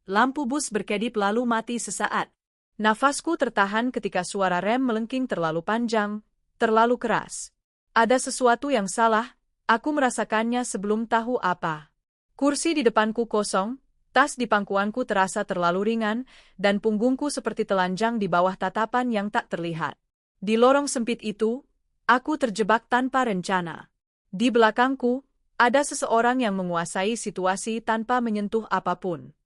lampu bus berkedip lalu mati sesaat. Nafasku tertahan ketika suara rem melengking terlalu panjang, terlalu keras. Ada sesuatu yang salah, aku merasakannya sebelum tahu apa. Kursi di depanku kosong, tas di pangkuanku terasa terlalu ringan, dan punggungku seperti telanjang di bawah tatapan yang tak terlihat. Di lorong sempit itu, aku terjebak tanpa rencana. Di belakangku, ada seseorang yang menguasai situasi tanpa menyentuh apapun.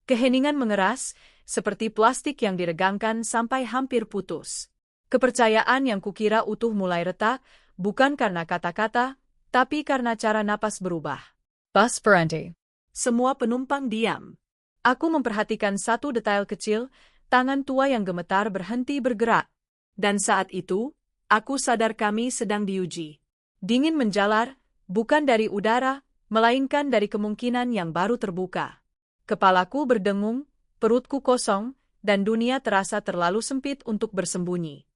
Keheningan mengeras, seperti plastik yang diregangkan sampai hampir putus. Kepercayaan yang kukira utuh mulai retak, bukan karena kata-kata, tapi karena cara napas berubah. Bus berhenti. Semua penumpang diam. Aku memperhatikan satu detail kecil, tangan tua yang gemetar berhenti bergerak. Dan saat itu, aku sadar kami sedang diuji. Dingin menjalar, bukan dari udara, melainkan dari kemungkinan yang baru terbuka. Kepalaku berdengung, perutku kosong, dan dunia terasa terlalu sempit untuk bersembunyi.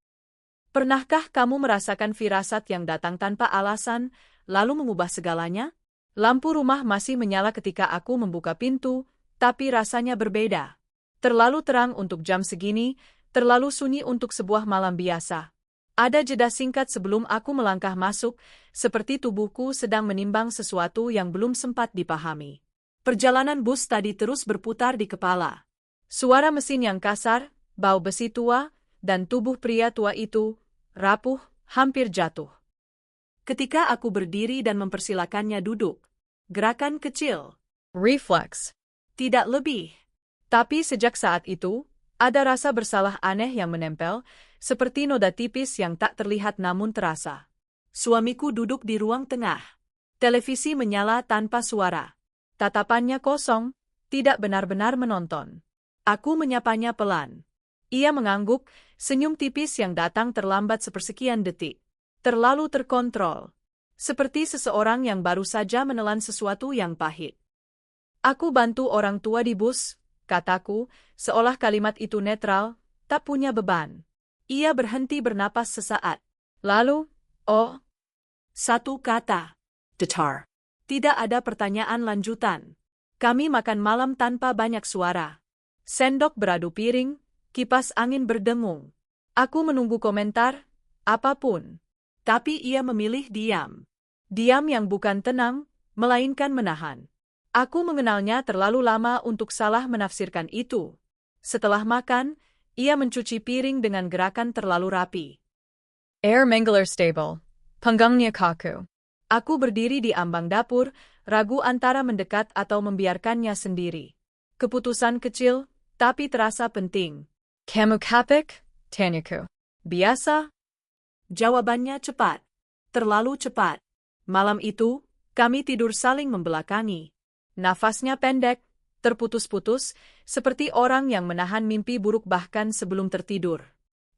Pernahkah kamu merasakan firasat yang datang tanpa alasan, lalu mengubah segalanya? Lampu rumah masih menyala ketika aku membuka pintu, tapi rasanya berbeda. Terlalu terang untuk jam segini, terlalu sunyi untuk sebuah malam biasa. Ada jeda singkat sebelum aku melangkah masuk, seperti tubuhku sedang menimbang sesuatu yang belum sempat dipahami. Perjalanan bus tadi terus berputar di kepala. Suara mesin yang kasar, bau besi tua, dan tubuh pria tua itu, rapuh, hampir jatuh. Ketika aku berdiri dan mempersilakannya duduk, gerakan kecil. Reflex. Tidak lebih. Tapi sejak saat itu, ada rasa bersalah aneh yang menempel, seperti noda tipis yang tak terlihat namun terasa. Suamiku duduk di ruang tengah. Televisi menyala tanpa suara. Tatapannya kosong, tidak benar-benar menonton. Aku menyapanya pelan. Ia mengangguk, senyum tipis yang datang terlambat sepersekian detik. Terlalu terkontrol. Seperti seseorang yang baru saja menelan sesuatu yang pahit. Aku bantu orang tua di bus, kataku, seolah kalimat itu netral, tak punya beban. Ia berhenti bernapas sesaat. Lalu, oh, satu kata. Datar. Tidak ada pertanyaan lanjutan. Kami makan malam tanpa banyak suara. Sendok beradu piring, kipas angin berdengung. Aku menunggu komentar, apapun. Tapi ia memilih diam. Diam yang bukan tenang, melainkan menahan. Aku mengenalnya terlalu lama untuk salah menafsirkan itu. Setelah makan, ia mencuci piring dengan gerakan terlalu rapi. Air Mangler stable. Panggungnya kaku. Aku berdiri di ambang dapur, ragu antara mendekat atau membiarkannya sendiri. Keputusan kecil, tapi terasa penting. Kamu kapik? Tanyaku. Biasa? Jawabannya cepat. Terlalu cepat. Malam itu, kami tidur saling membelakangi. Nafasnya pendek, terputus-putus, seperti orang yang menahan mimpi buruk bahkan sebelum tertidur.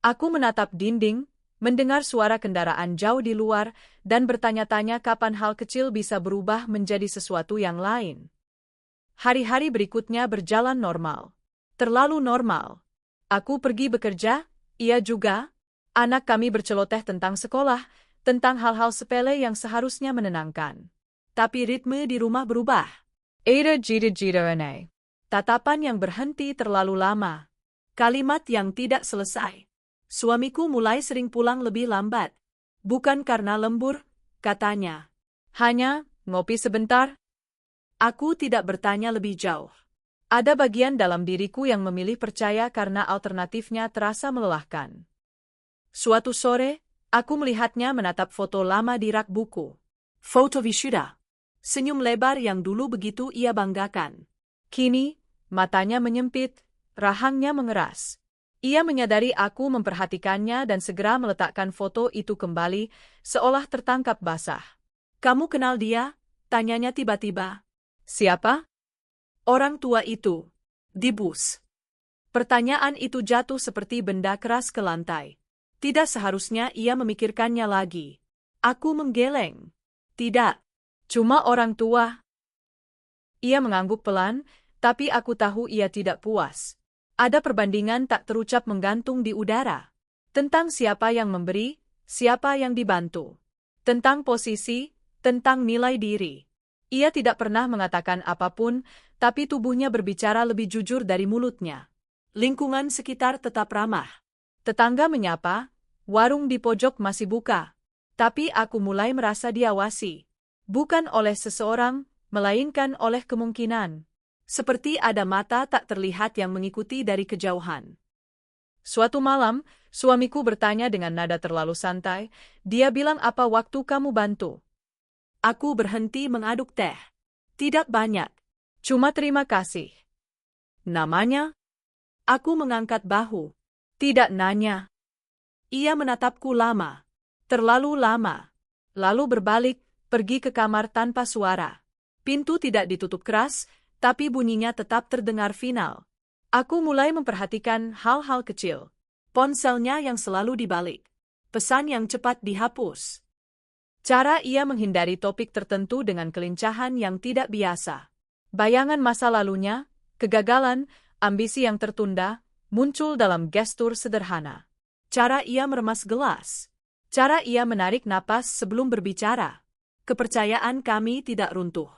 Aku menatap dinding, mendengar suara kendaraan jauh di luar, dan bertanya-tanya kapan hal kecil bisa berubah menjadi sesuatu yang lain. Hari-hari berikutnya berjalan normal. Terlalu normal. Aku pergi bekerja, ia juga. Anak kami berceloteh tentang sekolah, tentang hal-hal sepele yang seharusnya menenangkan. Tapi ritme di rumah berubah. Ada jida-jida aneh. Tatapan yang berhenti terlalu lama. Kalimat yang tidak selesai. Suamiku mulai sering pulang lebih lambat. Bukan karena lembur, katanya. Hanya, ngopi sebentar. Aku tidak bertanya lebih jauh. Ada bagian dalam diriku yang memilih percaya karena alternatifnya terasa melelahkan. Suatu sore, aku melihatnya menatap foto lama di rak buku. Foto wisuda. Senyum lebar yang dulu begitu ia banggakan. Kini, matanya menyempit, rahangnya mengeras. Ia menyadari aku memperhatikannya dan segera meletakkan foto itu kembali, seolah tertangkap basah. Kamu kenal dia? Tanyanya tiba-tiba. Siapa? Orang tua itu. Di bus. Pertanyaan itu jatuh seperti benda keras ke lantai. Tidak seharusnya ia memikirkannya lagi. Aku menggeleng. Tidak. Cuma orang tua. Ia mengangguk pelan, tapi aku tahu ia tidak puas. Ada perbandingan tak terucap menggantung di udara. Tentang siapa yang memberi, siapa yang dibantu. Tentang posisi, tentang nilai diri. Ia tidak pernah mengatakan apapun, tapi tubuhnya berbicara lebih jujur dari mulutnya. Lingkungan sekitar tetap ramah. Tetangga menyapa, warung di pojok masih buka. Tapi aku mulai merasa diawasi. Bukan oleh seseorang, melainkan oleh kemungkinan. Seperti ada mata tak terlihat yang mengikuti dari kejauhan. Suatu malam, suamiku bertanya dengan nada terlalu santai, dia bilang apa waktu kamu bantu? Aku berhenti mengaduk teh. Tidak banyak. Cuma terima kasih. Namanya? Aku mengangkat bahu. Tidak nanya. Ia menatapku lama. Terlalu lama. Lalu berbalik, pergi ke kamar tanpa suara. Pintu tidak ditutup keras, tapi bunyinya tetap terdengar final. Aku mulai memperhatikan hal-hal kecil. Ponselnya yang selalu dibalik. Pesan yang cepat dihapus. Cara ia menghindari topik tertentu dengan kelincahan yang tidak biasa. Bayangan masa lalunya, kegagalan, ambisi yang tertunda, muncul dalam gestur sederhana. Cara ia meremas gelas. Cara ia menarik napas sebelum berbicara. Kepercayaan kami tidak runtuh.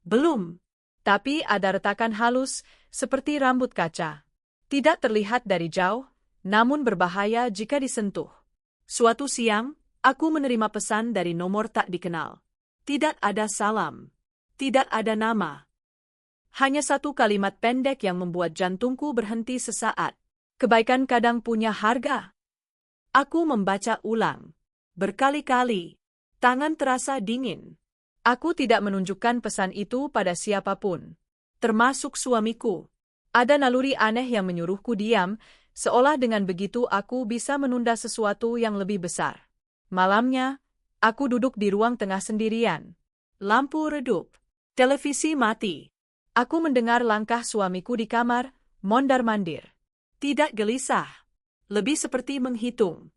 Belum. Tapi ada retakan halus, seperti rambut kaca. Tidak terlihat dari jauh, namun berbahaya jika disentuh. Suatu siang, aku menerima pesan dari nomor tak dikenal. Tidak ada salam. Tidak ada nama. Hanya satu kalimat pendek yang membuat jantungku berhenti sesaat. Kebaikan kadang punya harga. Aku membaca ulang. Berkali-kali. Tangan terasa dingin. Aku tidak menunjukkan pesan itu pada siapapun. Termasuk suamiku. Ada naluri aneh yang menyuruhku diam, seolah dengan begitu aku bisa menunda sesuatu yang lebih besar. Malamnya, aku duduk di ruang tengah sendirian. Lampu redup. Televisi mati. Aku mendengar langkah suamiku di kamar, mondar-mandir. Tidak gelisah. Lebih seperti menghitung.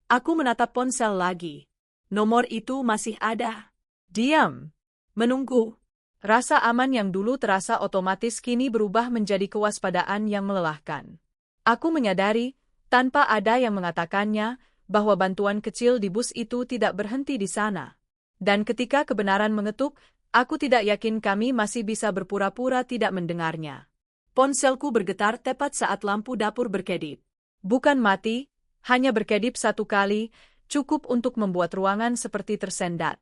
Aku menatap ponsel lagi. Nomor itu masih ada. Diam. Menunggu. Rasa aman yang dulu terasa otomatis kini berubah menjadi kewaspadaan yang melelahkan. Aku menyadari, tanpa ada yang mengatakannya, bahwa bantuan kecil di bus itu tidak berhenti di sana. Dan ketika kebenaran mengetuk, aku tidak yakin kami masih bisa berpura-pura tidak mendengarnya. Ponselku bergetar tepat saat lampu dapur berkedip. Bukan mati, hanya berkedip satu kali, cukup untuk membuat ruangan seperti tersendat.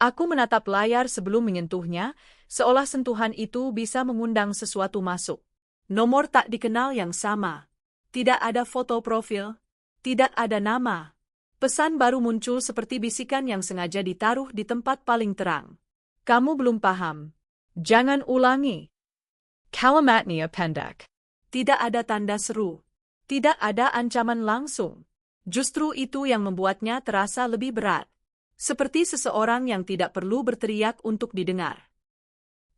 Aku menatap layar sebelum menyentuhnya, seolah sentuhan itu bisa mengundang sesuatu masuk. Nomor tak dikenal yang sama. Tidak ada foto profil. Tidak ada nama. Pesan baru muncul seperti bisikan yang sengaja ditaruh di tempat paling terang. Kamu belum paham. Jangan ulangi. Kalimatnya pendek. Tidak ada tanda seru. Tidak ada ancaman langsung. Justru itu yang membuatnya terasa lebih berat. Seperti seseorang yang tidak perlu berteriak untuk didengar.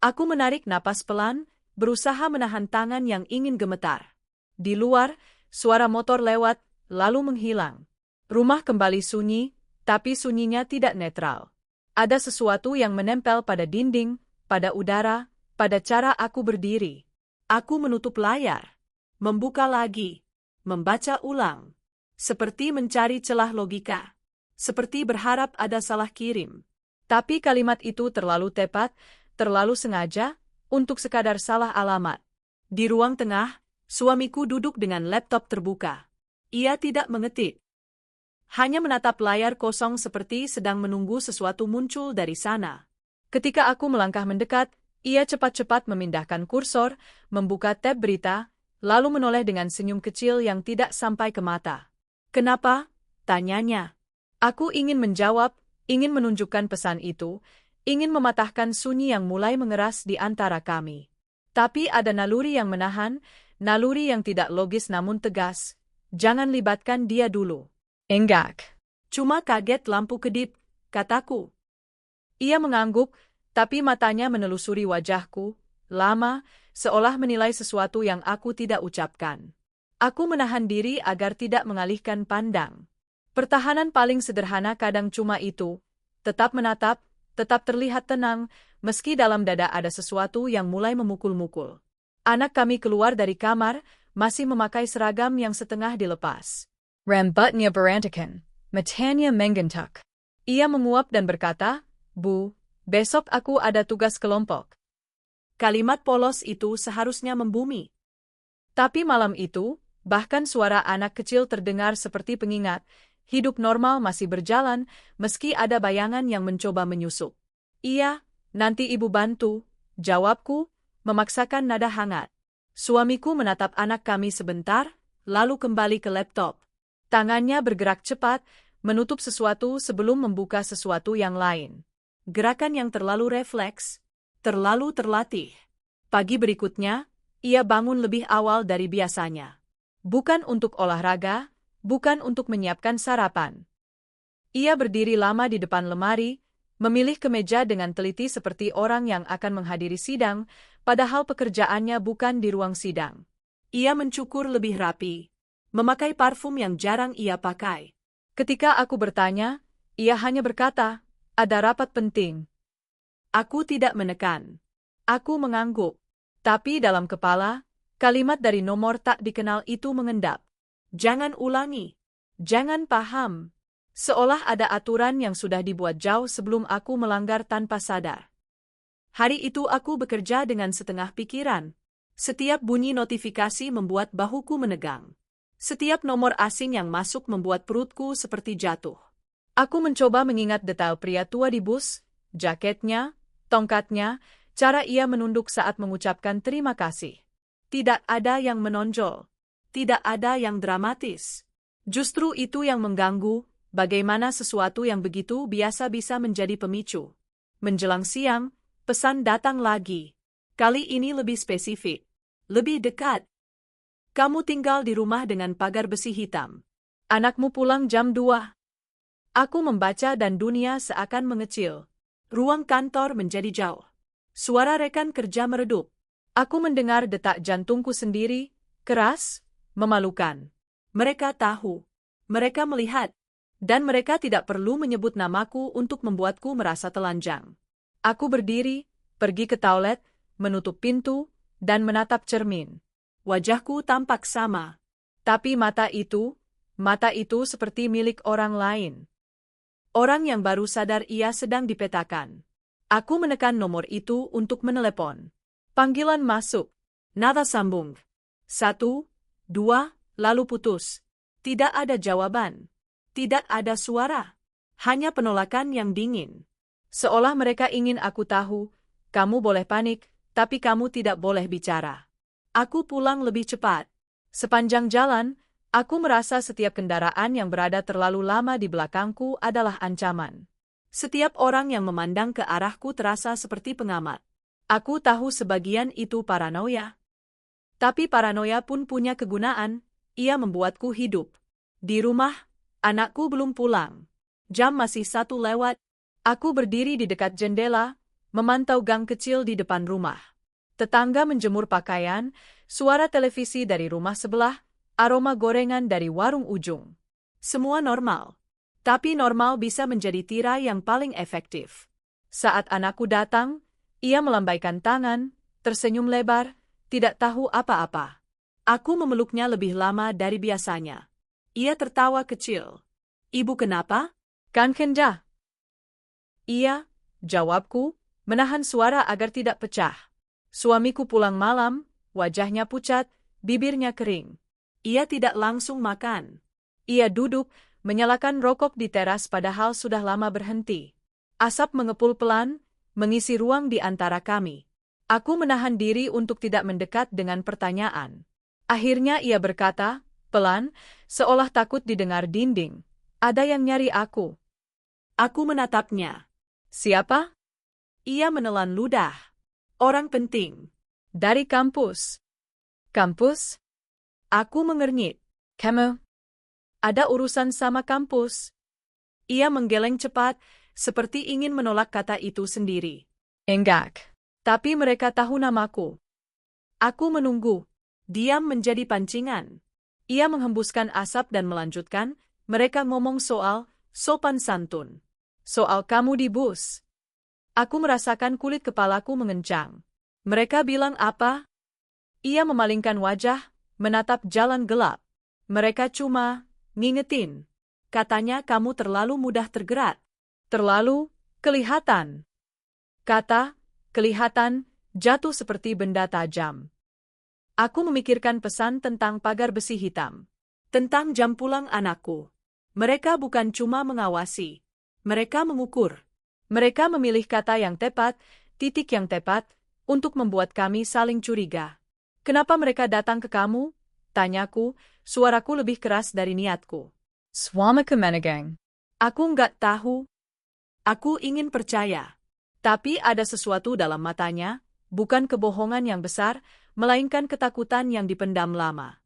Aku menarik napas pelan, berusaha menahan tangan yang ingin gemetar. Di luar, suara motor lewat, lalu menghilang. Rumah kembali sunyi, tapi sunyinya tidak netral. Ada sesuatu yang menempel pada dinding, pada udara, pada cara aku berdiri. Aku menutup layar. Membuka lagi. Membaca ulang. Seperti mencari celah logika. Seperti berharap ada salah kirim. Tapi kalimat itu terlalu tepat, terlalu sengaja, untuk sekadar salah alamat. Di ruang tengah, suamiku duduk dengan laptop terbuka. Ia tidak mengetik. Hanya menatap layar kosong seperti sedang menunggu sesuatu muncul dari sana. Ketika aku melangkah mendekat, ia cepat-cepat memindahkan kursor, membuka tab berita, lalu menoleh dengan senyum kecil yang tidak sampai ke mata. Kenapa? Tanyanya. Aku ingin menjawab, ingin menunjukkan pesan itu, ingin mematahkan sunyi yang mulai mengeras di antara kami. Tapi ada naluri yang menahan, naluri yang tidak logis namun tegas. Jangan libatkan dia dulu. Enggak. Cuma kaget lampu kedip, kataku. Ia mengangguk, tapi matanya menelusuri wajahku, lama, seolah menilai sesuatu yang aku tidak ucapkan. Aku menahan diri agar tidak mengalihkan pandang. Pertahanan paling sederhana kadang cuma itu, tetap menatap, tetap terlihat tenang, meski dalam dada ada sesuatu yang mulai memukul-mukul. Anak kami keluar dari kamar, masih memakai seragam yang setengah dilepas. Rambutnya berantakan, matanya menggentak. Ia menguap dan berkata, Bu, Besok aku ada tugas kelompok. Kalimat polos itu seharusnya membumi. Tapi malam itu, bahkan suara anak kecil terdengar seperti pengingat, hidup normal masih berjalan, meski ada bayangan yang mencoba menyusup. Iya, nanti ibu bantu, jawabku, memaksakan nada hangat. Suamiku menatap anak kami sebentar, lalu kembali ke laptop. Tangannya bergerak cepat, menutup sesuatu sebelum membuka sesuatu yang lain. Gerakan yang terlalu refleks, terlalu terlatih. Pagi berikutnya, ia bangun lebih awal dari biasanya. Bukan untuk olahraga, bukan untuk menyiapkan sarapan. Ia berdiri lama di depan lemari, memilih kemeja dengan teliti seperti orang yang akan menghadiri sidang, padahal pekerjaannya bukan di ruang sidang. Ia mencukur lebih rapi, memakai parfum yang jarang ia pakai. Ketika aku bertanya, ia hanya berkata, "Ada rapat penting." Aku tidak menekan. Aku mengangguk. Tapi dalam kepala, kalimat dari nomor tak dikenal itu mengendap. Jangan ulangi. Jangan paham. Seolah ada aturan yang sudah dibuat jauh sebelum aku melanggar tanpa sadar. Hari itu aku bekerja dengan setengah pikiran. Setiap bunyi notifikasi membuat bahuku menegang. Setiap nomor asing yang masuk membuat perutku seperti jatuh. Aku mencoba mengingat detail pria tua di bus, jaketnya, tongkatnya, cara ia menunduk saat mengucapkan terima kasih. Tidak ada yang menonjol. Tidak ada yang dramatis. Justru itu yang mengganggu, bagaimana sesuatu yang begitu biasa bisa menjadi pemicu. Menjelang siang, pesan datang lagi. Kali ini lebih spesifik. Lebih dekat. Kamu tinggal di rumah dengan pagar besi hitam. Anakmu pulang jam 2. Aku membaca dan dunia seakan mengecil. Ruang kantor menjadi jauh. Suara rekan kerja meredup. Aku mendengar detak jantungku sendiri, keras, memalukan. Mereka tahu. Mereka melihat. Dan mereka tidak perlu menyebut namaku untuk membuatku merasa telanjang. Aku berdiri, pergi ke toilet, menutup pintu, dan menatap cermin. Wajahku tampak sama. Tapi mata itu seperti milik orang lain. Orang yang baru sadar ia sedang dipetakan. Aku menekan nomor itu untuk menelepon. Panggilan masuk. Nada sambung. 1, 2, lalu putus. Tidak ada jawaban. Tidak ada suara. Hanya penolakan yang dingin. Seolah mereka ingin aku tahu, kamu boleh panik, tapi kamu tidak boleh bicara. Aku pulang lebih cepat. Sepanjang jalan, aku merasa setiap kendaraan yang berada terlalu lama di belakangku adalah ancaman. Setiap orang yang memandang ke arahku terasa seperti pengamat. Aku tahu sebagian itu paranoia. Tapi paranoia pun punya kegunaan, ia membuatku hidup. Di rumah, anakku belum pulang. Jam masih 1 lewat. Aku berdiri di dekat jendela, memantau gang kecil di depan rumah. Tetangga menjemur pakaian, suara televisi dari rumah sebelah, aroma gorengan dari warung ujung. Semua normal. Tapi normal bisa menjadi tirai yang paling efektif. Saat anakku datang, ia melambaikan tangan, tersenyum lebar, tidak tahu apa-apa. Aku memeluknya lebih lama dari biasanya. Ia tertawa kecil. Ibu kenapa? Kan Kenja? Iya, jawabku, menahan suara agar tidak pecah. Suamiku pulang malam, wajahnya pucat, bibirnya kering. Ia tidak langsung makan. Ia duduk, menyalakan rokok di teras padahal sudah lama berhenti. Asap mengepul pelan, mengisi ruang di antara kami. Aku menahan diri untuk tidak mendekat dengan pertanyaan. Akhirnya ia berkata, pelan, seolah takut didengar dinding. Ada yang nyari aku. Aku menatapnya. Siapa? Ia menelan ludah. Orang penting. Dari kampus. Kampus? Aku mengernyit. Kamu? Ada urusan sama kampus. Ia menggeleng cepat, seperti ingin menolak kata itu sendiri. Enggak. Tapi mereka tahu namaku. Aku menunggu. Diam menjadi pancingan. Ia menghembuskan asap dan melanjutkan, mereka ngomong soal sopan santun. Soal kamu di bus. Aku merasakan kulit kepalaku mengencang. Mereka bilang apa? Ia memalingkan wajah, menatap jalan gelap. Mereka cuma ngingetin. Katanya kamu terlalu mudah tergerak. Terlalu kelihatan. Kata, kelihatan, jatuh seperti benda tajam. Aku memikirkan pesan tentang pagar besi hitam. Tentang jam pulang anakku. Mereka bukan cuma mengawasi. Mereka mengukur. Mereka memilih kata yang tepat, titik yang tepat, untuk membuat kami saling curiga. Kenapa mereka datang ke kamu? Tanyaku, suaraku lebih keras dari niatku. Swamika Menegang. Aku nggak tahu. Aku ingin percaya. Tapi ada sesuatu dalam matanya, bukan kebohongan yang besar, melainkan ketakutan yang dipendam lama.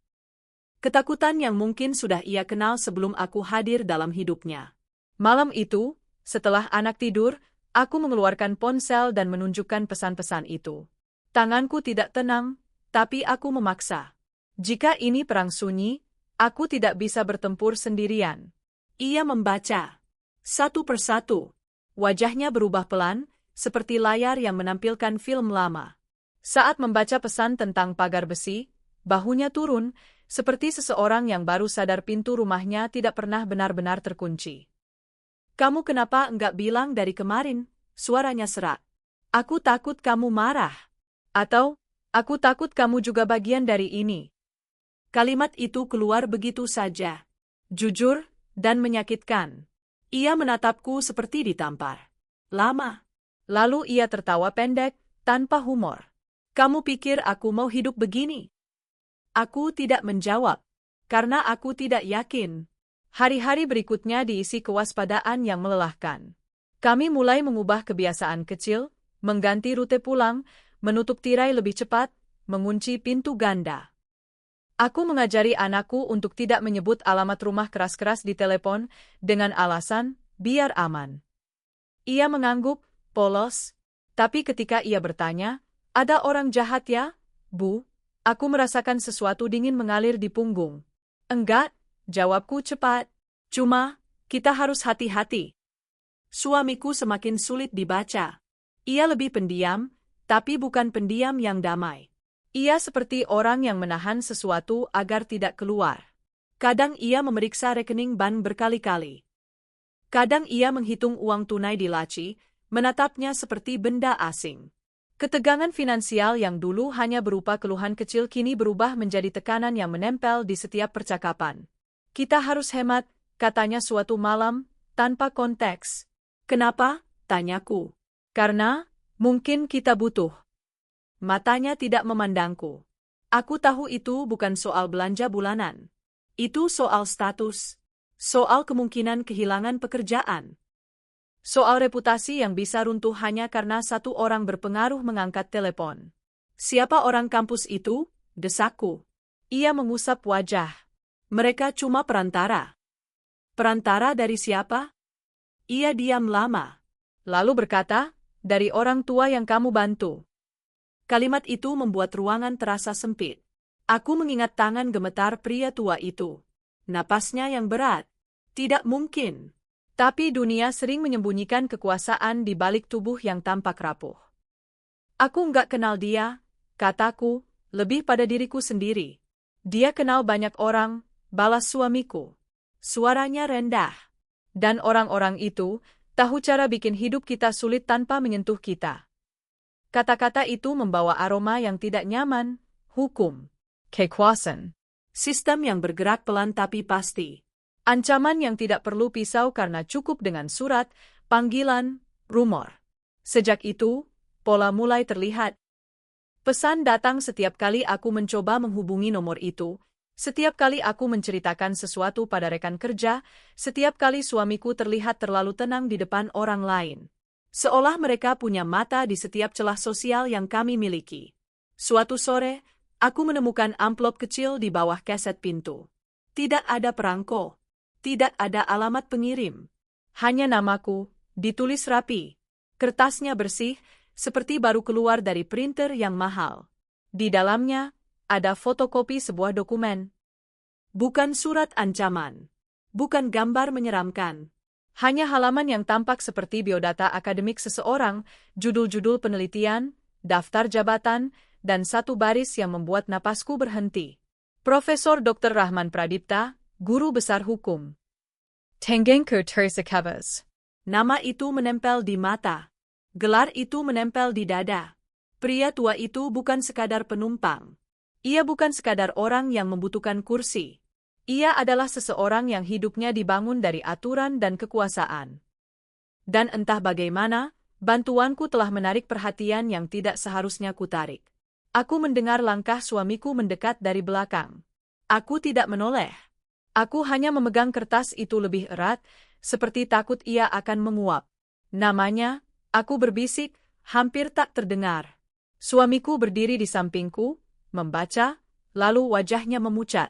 Ketakutan yang mungkin sudah ia kenal sebelum aku hadir dalam hidupnya. Malam itu, setelah anak tidur, aku mengeluarkan ponsel dan menunjukkan pesan-pesan itu. Tanganku tidak tenang, tapi aku memaksa. Jika ini perang sunyi, aku tidak bisa bertempur sendirian. Ia membaca. Satu persatu. Wajahnya berubah pelan, seperti layar yang menampilkan film lama. Saat membaca pesan tentang pagar besi, bahunya turun, seperti seseorang yang baru sadar pintu rumahnya tidak pernah benar-benar terkunci. Kamu kenapa enggak bilang dari kemarin? Suaranya serak. Aku takut kamu marah. Atau, aku takut kamu juga bagian dari ini. Kalimat itu keluar begitu saja. Jujur, dan menyakitkan. Ia menatapku seperti ditampar. Lama. Lalu ia tertawa pendek, tanpa humor. Kamu pikir aku mau hidup begini? Aku tidak menjawab. Karena aku tidak yakin. Hari-hari berikutnya diisi kewaspadaan yang melelahkan. Kami mulai mengubah kebiasaan kecil, mengganti rute pulang, menutup tirai lebih cepat, mengunci pintu ganda. Aku mengajari anakku untuk tidak menyebut alamat rumah keras-keras di telepon dengan alasan, biar aman. Ia mengangguk, polos, tapi ketika ia bertanya, ada orang jahat ya, Bu? Aku merasakan sesuatu dingin mengalir di punggung. Enggak, jawabku cepat. Cuma, kita harus hati-hati. Suamiku semakin sulit dibaca. Ia lebih pendiam, tapi bukan pendiam yang damai. Ia seperti orang yang menahan sesuatu agar tidak keluar. Kadang ia memeriksa rekening bank berkali-kali. Kadang ia menghitung uang tunai di laci, menatapnya seperti benda asing. Ketegangan finansial yang dulu hanya berupa keluhan kecil kini berubah menjadi tekanan yang menempel di setiap percakapan. Kita harus hemat, katanya suatu malam, tanpa konteks. Kenapa? Tanyaku. Karena, mungkin kita butuh. Matanya tidak memandangku. Aku tahu itu bukan soal belanja bulanan. Itu soal status. Soal kemungkinan kehilangan pekerjaan. Soal reputasi yang bisa runtuh hanya karena satu orang berpengaruh mengangkat telepon. Siapa orang kampus itu? Desakku. Ia mengusap wajah. Mereka cuma perantara. Perantara dari siapa? Ia diam lama. Lalu berkata, dari orang tua yang kamu bantu. Kalimat itu membuat ruangan terasa sempit. Aku mengingat tangan gemetar pria tua itu. Napasnya yang berat. Tidak mungkin. Tapi dunia sering menyembunyikan kekuasaan di balik tubuh yang tampak rapuh. Aku nggak kenal dia, kataku, lebih pada diriku sendiri. Dia kenal banyak orang, balas suamiku. Suaranya rendah. Dan orang-orang itu tahu cara bikin hidup kita sulit tanpa menyentuh kita. Kata-kata itu membawa aroma yang tidak nyaman, hukum, Kekuasaan. sistem yang bergerak pelan tapi pasti, ancaman yang tidak perlu pisau karena cukup dengan surat, panggilan, rumor. Sejak itu, pola mulai terlihat. Pesan datang setiap kali aku mencoba menghubungi nomor itu, setiap kali aku menceritakan sesuatu pada rekan kerja, setiap kali suamiku terlihat terlalu tenang di depan orang lain. Seolah mereka punya mata di setiap celah sosial yang kami miliki. Suatu sore, aku menemukan amplop kecil di bawah keset pintu. Tidak ada perangko. Tidak ada alamat pengirim. Hanya namaku, ditulis rapi. Kertasnya bersih, seperti baru keluar dari printer yang mahal. Di dalamnya, ada fotokopi sebuah dokumen. Bukan surat ancaman. Bukan gambar menyeramkan. Hanya halaman yang tampak seperti biodata akademik seseorang, judul-judul penelitian, daftar jabatan, dan satu baris yang membuat napasku berhenti. Profesor Dr. Rahman Pradipta, guru besar hukum. Tengenku Teresa Kavas. Nama itu menempel di mata. Gelar itu menempel di dada. Pria tua itu bukan sekadar penumpang. Ia bukan sekadar orang yang membutuhkan kursi. Ia adalah seseorang yang hidupnya dibangun dari aturan dan kekuasaan. Dan entah bagaimana, bantuanku telah menarik perhatian yang tidak seharusnya kutarik. Aku mendengar langkah suamiku mendekat dari belakang. Aku tidak menoleh. Aku hanya memegang kertas itu lebih erat, seperti takut ia akan menguap. Namanya, aku berbisik, hampir tak terdengar. Suamiku berdiri di sampingku, membaca, lalu wajahnya memucat.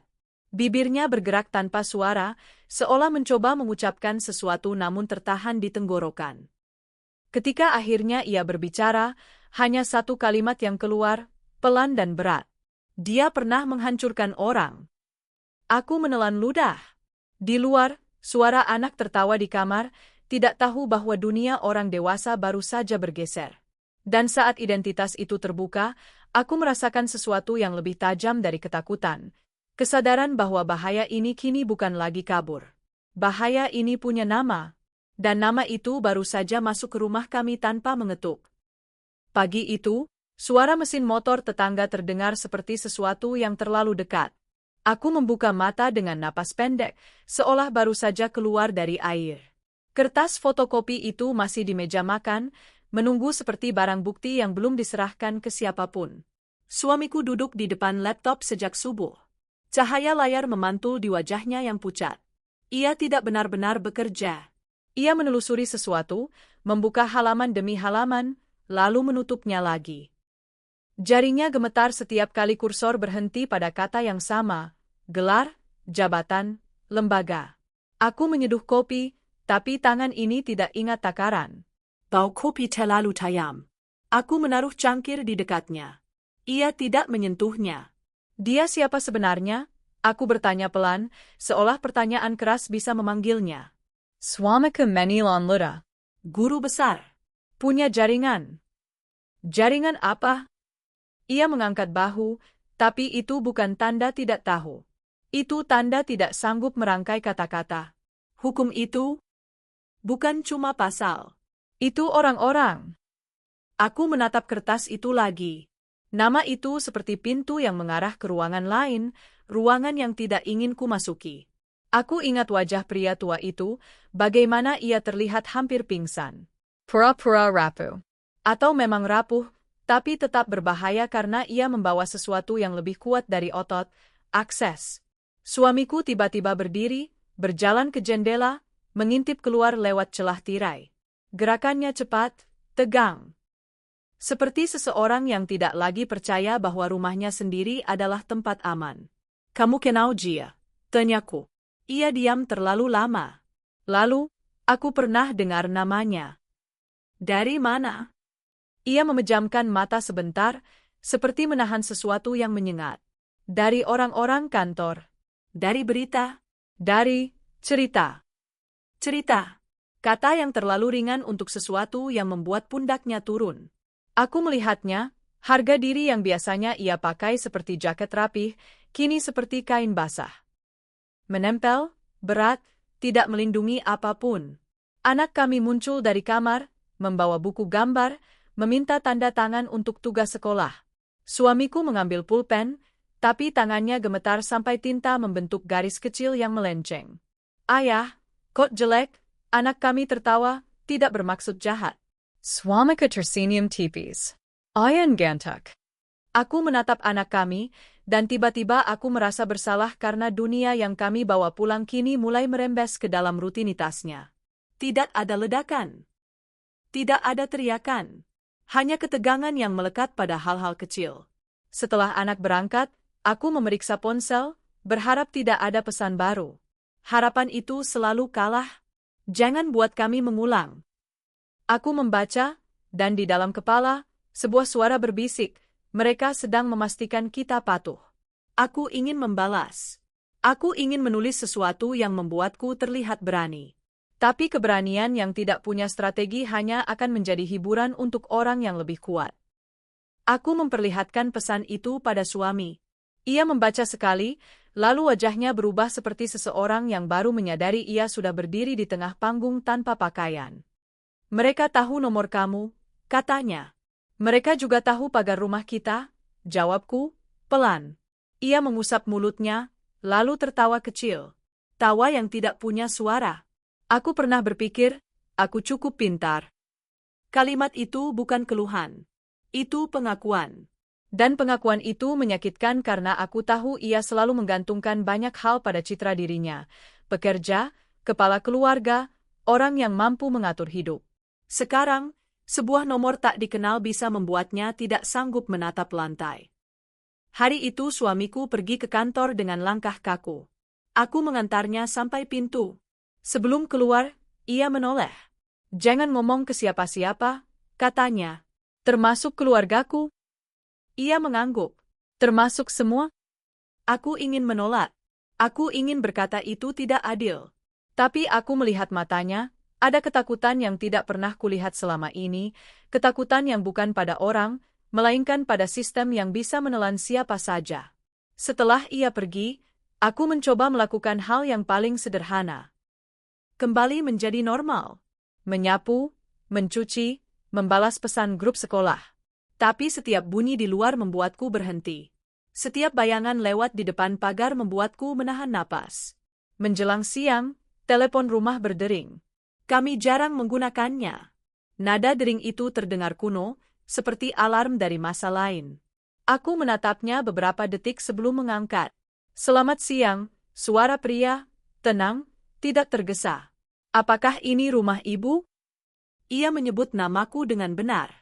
Bibirnya bergerak tanpa suara, seolah mencoba mengucapkan sesuatu namun tertahan di tenggorokan. Ketika akhirnya ia berbicara, hanya satu kalimat yang keluar, pelan dan berat. Dia pernah menghancurkan orang. Aku menelan ludah. Di luar, suara anak tertawa di kamar, tidak tahu bahwa dunia orang dewasa baru saja bergeser. Dan saat identitas itu terbuka, aku merasakan sesuatu yang lebih tajam dari ketakutan. Kesadaran bahwa bahaya ini kini bukan lagi kabur. Bahaya ini punya nama. Dan nama itu baru saja masuk ke rumah kami tanpa mengetuk. Pagi itu, suara mesin motor tetangga terdengar seperti sesuatu yang terlalu dekat. Aku membuka mata dengan napas pendek, seolah baru saja keluar dari air. Kertas fotokopi itu masih di meja makan, menunggu seperti barang bukti yang belum diserahkan ke siapapun. Suamiku duduk di depan laptop sejak subuh. Cahaya layar memantul di wajahnya yang pucat. Ia tidak benar-benar bekerja. Ia menelusuri sesuatu, membuka halaman demi halaman, lalu menutupnya lagi. Jarinya gemetar setiap kali kursor berhenti pada kata yang sama, gelar, jabatan, lembaga. Aku menyeduh kopi, tapi tangan ini tidak ingat takaran. Bau kopi terlalu tajam. Aku menaruh cangkir di dekatnya. Ia tidak menyentuhnya. Dia siapa sebenarnya? Aku bertanya pelan, seolah pertanyaan keras bisa memanggilnya. Swamika Menilan Luda. Guru besar. Punya jaringan. Jaringan apa? Ia mengangkat bahu, tapi itu bukan tanda tidak tahu. Itu tanda tidak sanggup merangkai kata-kata. Hukum itu bukan cuma pasal. Itu orang-orang. Aku menatap kertas itu lagi. Nama itu seperti pintu yang mengarah ke ruangan lain, ruangan yang tidak ingin ku masuki. Aku ingat wajah pria tua itu, bagaimana ia terlihat hampir pingsan. Pura-pura rapuh. Atau memang rapuh, tapi tetap berbahaya karena ia membawa sesuatu yang lebih kuat dari otot, akses. Suamiku tiba-tiba berdiri, berjalan ke jendela, mengintip keluar lewat celah tirai. Gerakannya cepat, tegang. Seperti seseorang yang tidak lagi percaya bahwa rumahnya sendiri adalah tempat aman. Kamu kenal dia? Tanyaku. Ia diam terlalu lama. Lalu, aku pernah dengar namanya. Dari mana? Ia memejamkan mata sebentar, seperti menahan sesuatu yang menyengat. Dari orang-orang kantor. Dari berita. Dari cerita. Cerita. Kata yang terlalu ringan untuk sesuatu yang membuat pundaknya turun. Aku melihatnya, harga diri yang biasanya ia pakai seperti jaket rapih, kini seperti kain basah. Menempel, berat, tidak melindungi apapun. Anak kami muncul dari kamar, membawa buku gambar, meminta tanda tangan untuk tugas sekolah. Suamiku mengambil pulpen, tapi tangannya gemetar sampai tinta membentuk garis kecil yang melenceng. Ayah, kok jelek? Anak kami tertawa, tidak bermaksud jahat. Swamika Tersenium tipis. Ayan gantuk. Aku menatap anak kami, dan tiba-tiba aku merasa bersalah karena dunia yang kami bawa pulang kini mulai merembes ke dalam rutinitasnya. Tidak ada ledakan. Tidak ada teriakan. Hanya ketegangan yang melekat pada hal-hal kecil. Setelah anak berangkat, aku memeriksa ponsel, berharap tidak ada pesan baru. Harapan itu selalu kalah. Jangan buat kami mengulang. Aku membaca, dan di dalam kepala, sebuah suara berbisik, mereka sedang memastikan kita patuh. Aku ingin membalas. Aku ingin menulis sesuatu yang membuatku terlihat berani. Tapi keberanian yang tidak punya strategi hanya akan menjadi hiburan untuk orang yang lebih kuat. Aku memperlihatkan pesan itu pada suami. Ia membaca sekali, lalu wajahnya berubah seperti seseorang yang baru menyadari ia sudah berdiri di tengah panggung tanpa pakaian. Mereka tahu nomor kamu, katanya. Mereka juga tahu pagar rumah kita, jawabku, pelan. Ia mengusap mulutnya, lalu tertawa kecil. Tawa yang tidak punya suara. Aku pernah berpikir, aku cukup pintar. Kalimat itu bukan keluhan. Itu pengakuan. Dan pengakuan itu menyakitkan karena aku tahu ia selalu menggantungkan banyak hal pada citra dirinya. Pekerja, kepala keluarga, orang yang mampu mengatur hidup. Sekarang, sebuah nomor tak dikenal bisa membuatnya tidak sanggup menatap lantai. Hari itu suamiku pergi ke kantor dengan langkah kaku. Aku mengantarnya sampai pintu. Sebelum keluar, ia menoleh. Jangan ngomong ke siapa-siapa, katanya. Termasuk keluargaku? Ia mengangguk. Termasuk semua? Aku ingin menolak. Aku ingin berkata itu tidak adil. Tapi aku melihat matanya, ada ketakutan yang tidak pernah kulihat selama ini, ketakutan yang bukan pada orang, melainkan pada sistem yang bisa menelan siapa saja. Setelah ia pergi, aku mencoba melakukan hal yang paling sederhana. Kembali menjadi normal. Menyapu, mencuci, membalas pesan grup sekolah. Tapi setiap bunyi di luar membuatku berhenti. Setiap bayangan lewat di depan pagar membuatku menahan napas. Menjelang siang, telepon rumah berdering. Kami jarang menggunakannya. Nada dering itu terdengar kuno, seperti alarm dari masa lain. Aku menatapnya beberapa detik sebelum mengangkat. Selamat siang, suara pria, tenang, tidak tergesa. Apakah ini rumah ibu? Ia menyebut namaku dengan benar.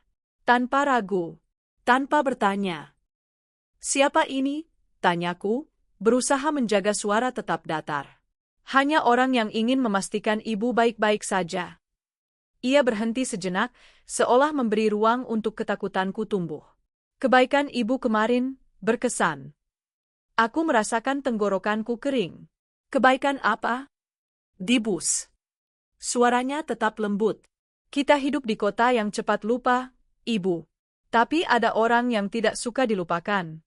Tanpa ragu, tanpa bertanya. Siapa ini? Tanyaku, berusaha menjaga suara tetap datar. Hanya orang yang ingin memastikan ibu baik-baik saja. Ia berhenti sejenak, seolah memberi ruang untuk ketakutanku tumbuh. Kebaikan ibu kemarin, berkesan. Aku merasakan tenggorokanku kering. Kebaikan apa? Dibus. Suaranya tetap lembut. Kita hidup di kota yang cepat lupa, Ibu. Tapi ada orang yang tidak suka dilupakan.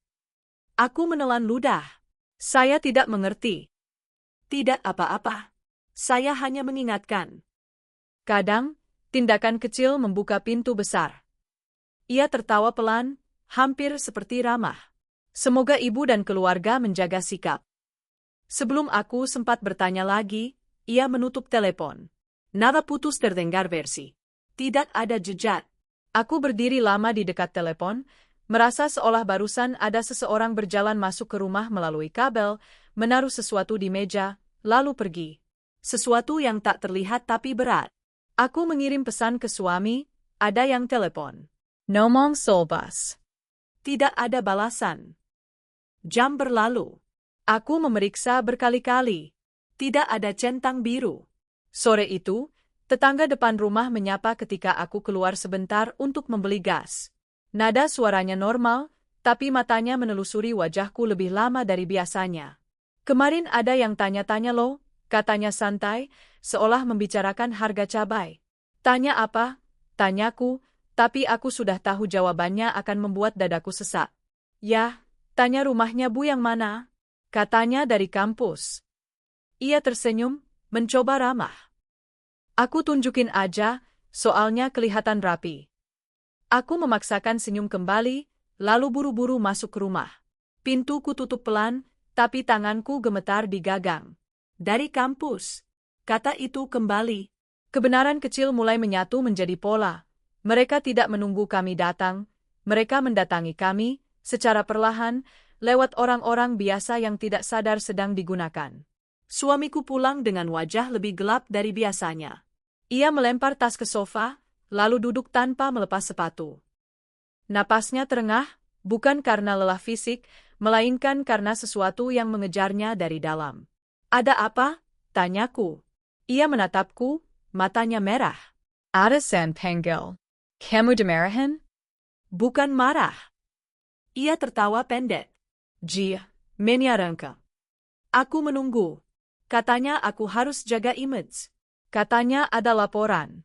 Aku menelan ludah. Saya tidak mengerti. Tidak apa-apa. Saya hanya mengingatkan. Kadang, tindakan kecil membuka pintu besar. Ia tertawa pelan, hampir seperti ramah. Semoga ibu dan keluarga menjaga sikap. Sebelum aku sempat bertanya lagi, ia menutup telepon. Nada putus terdengar versi. Tidak ada jejak. Aku berdiri lama di dekat telepon, merasa seolah barusan ada seseorang berjalan masuk ke rumah melalui kabel, menaruh sesuatu di meja, lalu pergi. Sesuatu yang tak terlihat tapi berat. Aku mengirim pesan ke suami, ada yang telepon. Nomong solbas. Tidak ada balasan. Jam berlalu. Aku memeriksa berkali-kali. Tidak ada centang biru. Sore itu, tetangga depan rumah menyapa ketika aku keluar sebentar untuk membeli gas. Nada suaranya normal, tapi matanya menelusuri wajahku lebih lama dari biasanya. Kemarin ada yang tanya-tanya loh, katanya santai, seolah membicarakan harga cabai. Tanya apa? Tanyaku, tapi aku sudah tahu jawabannya akan membuat dadaku sesak. Ya, tanya rumahnya Bu yang mana? Katanya dari kampus. Ia tersenyum, mencoba ramah. Aku tunjukin aja, soalnya kelihatan rapi. Aku memaksakan senyum kembali, lalu buru-buru masuk ke rumah. Pintuku tutup pelan, tapi tanganku gemetar di gagang. Dari kampus. Kata itu kembali. Kebenaran kecil mulai menyatu menjadi pola. Mereka tidak menunggu kami datang, mereka mendatangi kami, secara perlahan, lewat orang-orang biasa yang tidak sadar sedang digunakan. Suamiku pulang dengan wajah lebih gelap dari biasanya. Ia melempar tas ke sofa, lalu duduk tanpa melepas sepatu. Napasnya terengah, bukan karena lelah fisik, melainkan karena sesuatu yang mengejarnya dari dalam. Ada apa? Tanyaku. Ia menatapku, matanya merah. Ada san panggil. Kamu dimarahin? Bukan marah. Ia tertawa pendek. Menyarankan. Aku menunggu. Katanya aku harus jaga image. Katanya ada laporan.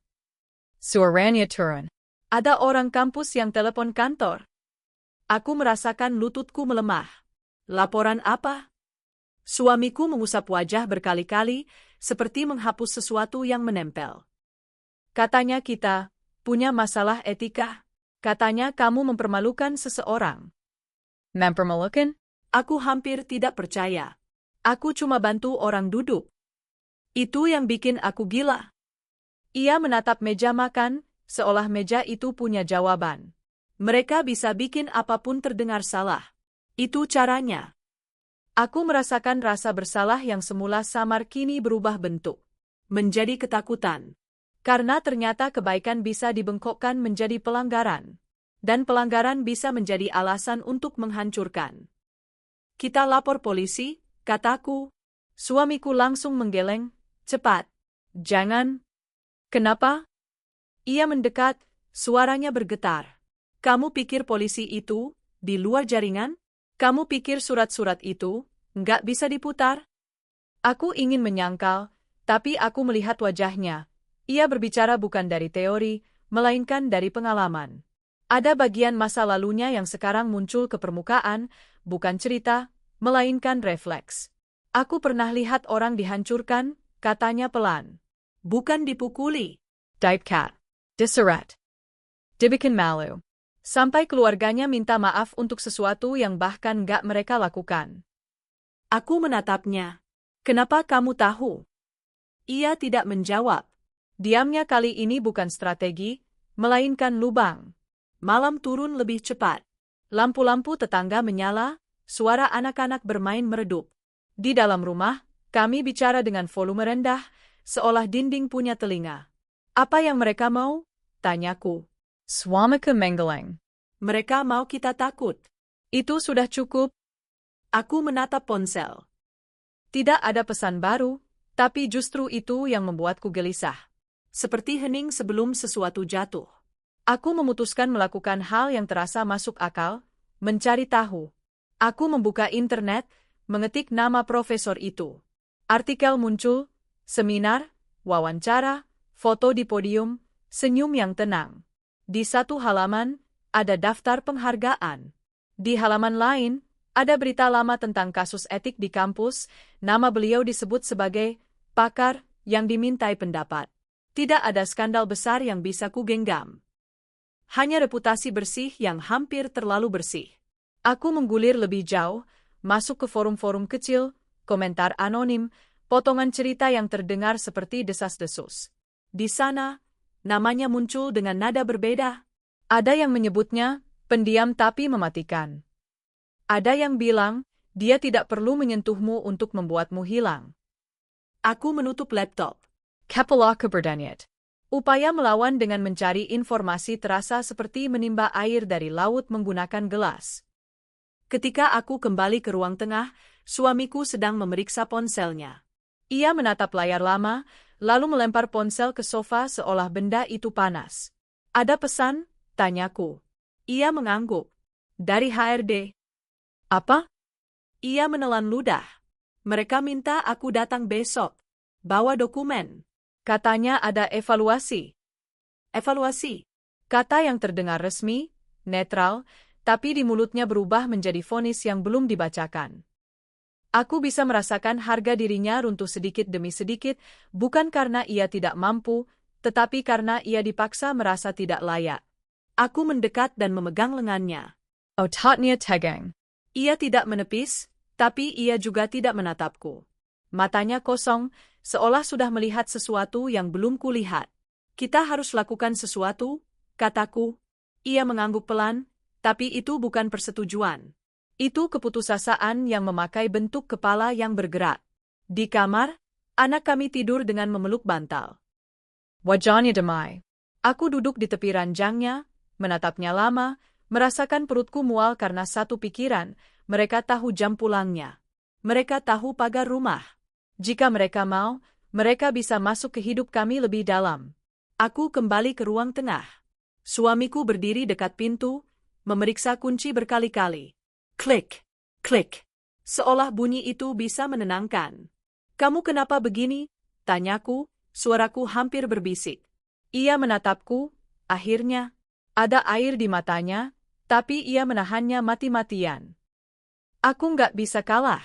Suaranya turun. Ada orang kampus yang telepon kantor. Aku merasakan lututku melemah. Laporan apa? Suamiku mengusap wajah berkali-kali, seperti menghapus sesuatu yang menempel. Katanya kita, Punya masalah etika? Katanya kamu mempermalukan seseorang. Mempermalukan? Aku hampir tidak percaya. Aku cuma bantu orang duduk. Itu yang bikin aku gila. Ia menatap meja makan, seolah meja itu punya jawaban. Mereka bisa bikin apapun terdengar salah. Itu caranya. Aku merasakan rasa bersalah yang semula samar kini berubah bentuk. Menjadi ketakutan. Karena ternyata kebaikan bisa dibengkokkan menjadi pelanggaran. Dan pelanggaran bisa menjadi alasan untuk menghancurkan. Kita lapor polisi, kataku. Suamiku langsung menggeleng. Cepat. Jangan. Kenapa? Ia mendekat, suaranya bergetar. Kamu pikir polisi itu di luar jaringan? Kamu pikir surat-surat itu nggak bisa diputar? Aku ingin menyangkal, tapi aku melihat wajahnya. Ia berbicara bukan dari teori, melainkan dari pengalaman. Ada bagian masa lalunya yang sekarang muncul ke permukaan, bukan cerita, melainkan refleks. Aku pernah lihat orang dihancurkan, katanya pelan. Bukan dipukuli. Dipecat. Diseret. Dibikin malu. Sampai keluarganya minta maaf untuk sesuatu yang bahkan gak mereka lakukan. Aku menatapnya. Kenapa kamu tahu? Ia tidak menjawab. Diamnya kali ini bukan strategi, melainkan lubang. Malam turun lebih cepat. Lampu-lampu tetangga menyala, suara anak-anak bermain meredup. Di dalam rumah, kami bicara dengan volume rendah, seolah dinding punya telinga. Apa yang mereka mau? Tanyaku. Swamika menggeleng. Mereka mau kita takut. Itu sudah cukup. Aku menatap ponsel. Tidak ada pesan baru, tapi justru itu yang membuatku gelisah. Seperti hening sebelum sesuatu jatuh. Aku memutuskan melakukan hal yang terasa masuk akal, mencari tahu. Aku membuka internet, mengetik nama profesor itu. Artikel muncul, seminar, wawancara, foto di podium, senyum yang tenang. Di satu halaman, ada daftar penghargaan. Di halaman lain, ada berita lama tentang kasus etik di kampus, nama beliau disebut sebagai pakar yang dimintai pendapat. Tidak ada skandal besar yang bisa kugenggam. Hanya reputasi bersih yang hampir terlalu bersih. Aku menggulir lebih jauh, masuk ke forum-forum kecil, komentar anonim, potongan cerita yang terdengar seperti desas-desus. Di sana, namanya muncul dengan nada berbeda. Ada yang menyebutnya pendiam tapi mematikan. Ada yang bilang, dia tidak perlu menyentuhmu untuk membuatmu hilang. Aku menutup laptop. Kepala keberanian. Upaya melawan dengan mencari informasi terasa seperti menimba air dari laut menggunakan gelas. Ketika aku kembali ke ruang tengah, suamiku sedang memeriksa ponselnya. Ia menatap layar lama, lalu melempar ponsel ke sofa seolah benda itu panas. Ada pesan? Tanyaku. Ia mengangguk. Dari HRD. Apa? Ia menelan ludah. Mereka minta aku datang besok. Bawa dokumen. Katanya ada evaluasi. Evaluasi. Kata yang terdengar resmi, netral, tapi di mulutnya berubah menjadi vonis yang belum dibacakan. Aku bisa merasakan harga dirinya runtuh sedikit demi sedikit, bukan karena ia tidak mampu, tetapi karena ia dipaksa merasa tidak layak. Aku mendekat dan memegang lengannya. Otatnya tegang. Ia tidak menepis, tapi ia juga tidak menatapku. Matanya kosong, seolah sudah melihat sesuatu yang belum kulihat. Kita harus lakukan sesuatu, kataku. Ia mengangguk pelan, tapi itu bukan persetujuan. Itu keputusasaan yang memakai bentuk kepala yang bergerak. Di kamar, anak kami tidur dengan memeluk bantal. Wajahnya damai. Aku duduk di tepi ranjangnya, menatapnya lama, merasakan perutku mual karena satu pikiran, mereka tahu jam pulangnya. Mereka tahu pagar rumah. Jika mereka mau, mereka bisa masuk ke hidup kami lebih dalam. Aku kembali ke ruang tengah. Suamiku berdiri dekat pintu, memeriksa kunci berkali-kali. Klik, klik. Seolah bunyi itu bisa menenangkan. Kamu kenapa begini? Tanyaku, suaraku hampir berbisik. Ia menatapku, akhirnya. Ada air di matanya, tapi ia menahannya mati-matian. Aku nggak bisa kalah.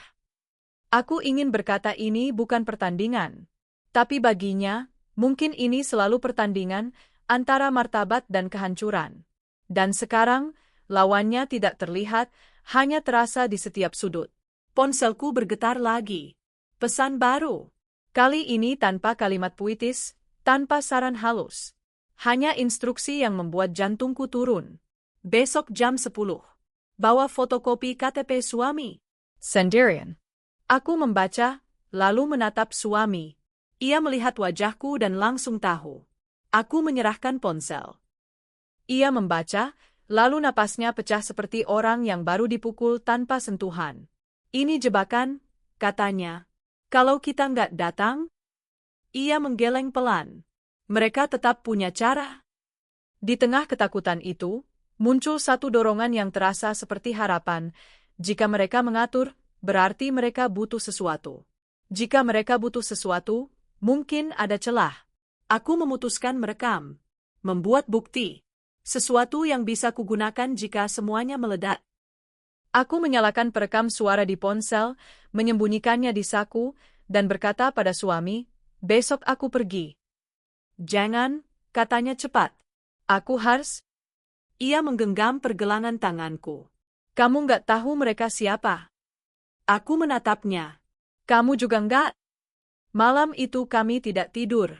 Aku ingin berkata ini bukan pertandingan. Tapi baginya, mungkin ini selalu pertandingan, antara martabat dan kehancuran. Dan sekarang, lawannya tidak terlihat, hanya terasa di setiap sudut. Ponselku bergetar lagi. Pesan baru. Kali ini tanpa kalimat puitis, tanpa saran halus. Hanya instruksi yang membuat jantungku turun. Besok jam 10. Bawa fotokopi KTP suami. Sendirian. Aku membaca, lalu menatap suami. Ia melihat wajahku dan langsung tahu. Aku menyerahkan ponsel. Ia membaca, lalu napasnya pecah seperti orang yang baru dipukul tanpa sentuhan. Ini jebakan, katanya. Kalau kita nggak datang, ia menggeleng pelan. Mereka tetap punya cara. Di tengah ketakutan itu, muncul satu dorongan yang terasa seperti harapan. Jika mereka mengatur, berarti mereka butuh sesuatu. Jika mereka butuh sesuatu, mungkin ada celah. Aku memutuskan merekam. Membuat bukti. Sesuatu yang bisa kugunakan jika semuanya meledak. Aku menyalakan perekam suara di ponsel, menyembunyikannya di saku, dan berkata pada suami, besok aku pergi. Jangan, katanya cepat. Aku harus. Ia menggenggam pergelangan tanganku. Kamu nggak tahu mereka siapa? Aku menatapnya. Kamu juga nggak? Malam itu kami tidak tidur.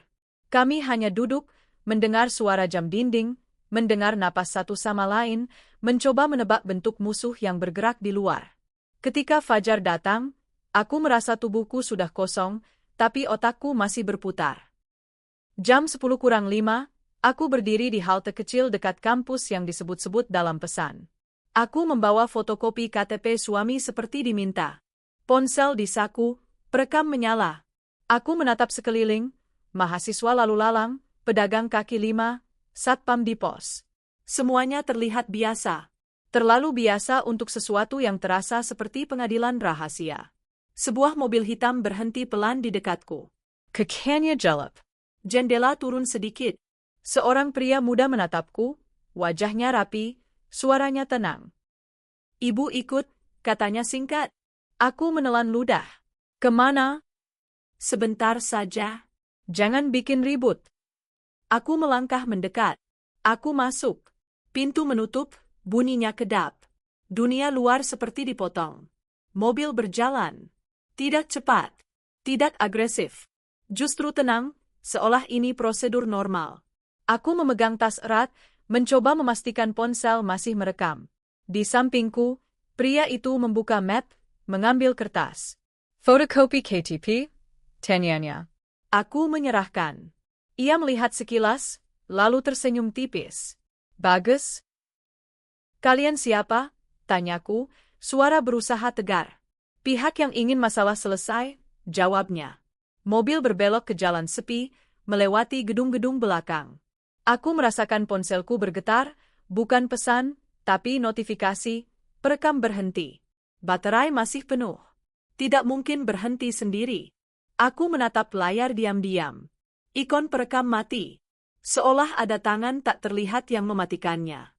Kami hanya duduk, mendengar suara jam dinding, mendengar napas satu sama lain, mencoba menebak bentuk musuh yang bergerak di luar. Ketika fajar datang, aku merasa tubuhku sudah kosong, tapi otakku masih berputar. Jam 10:05, aku berdiri di halte kecil dekat kampus yang disebut-sebut dalam pesan. Aku membawa fotokopi KTP suami seperti diminta. Ponsel di saku, perekam menyala. Aku menatap sekeliling, mahasiswa lalu lalang, pedagang kaki lima, satpam di pos. Semuanya terlihat biasa. Terlalu biasa untuk sesuatu yang terasa seperti pengadilan rahasia. Sebuah mobil hitam berhenti pelan di dekatku. Kakinya jelek. Jendela turun sedikit. Seorang pria muda menatapku, wajahnya rapi, suaranya tenang. Ibu ikut, katanya singkat. Aku menelan ludah. Kemana? Sebentar saja. Jangan bikin ribut. Aku melangkah mendekat. Aku masuk. Pintu menutup, bunyinya kedap. Dunia luar seperti dipotong. Mobil berjalan. Tidak cepat. Tidak agresif. Justru tenang, seolah ini prosedur normal. Aku memegang tas erat, mencoba memastikan ponsel masih merekam. Di sampingku, pria itu membuka map, mengambil kertas. Fotokopi KTP? Tanyanya. Aku menyerahkan. Ia melihat sekilas, lalu tersenyum tipis. Bagus. Kalian siapa? Tanyaku, suara berusaha tegar. Pihak yang ingin masalah selesai, jawabnya. Mobil berbelok ke jalan sepi, melewati gedung-gedung belakang. Aku merasakan ponselku bergetar, bukan pesan, tapi notifikasi, perekam berhenti. Baterai masih penuh. Tidak mungkin berhenti sendiri. Aku menatap layar diam-diam. Ikon perekam mati. Seolah ada tangan tak terlihat yang mematikannya.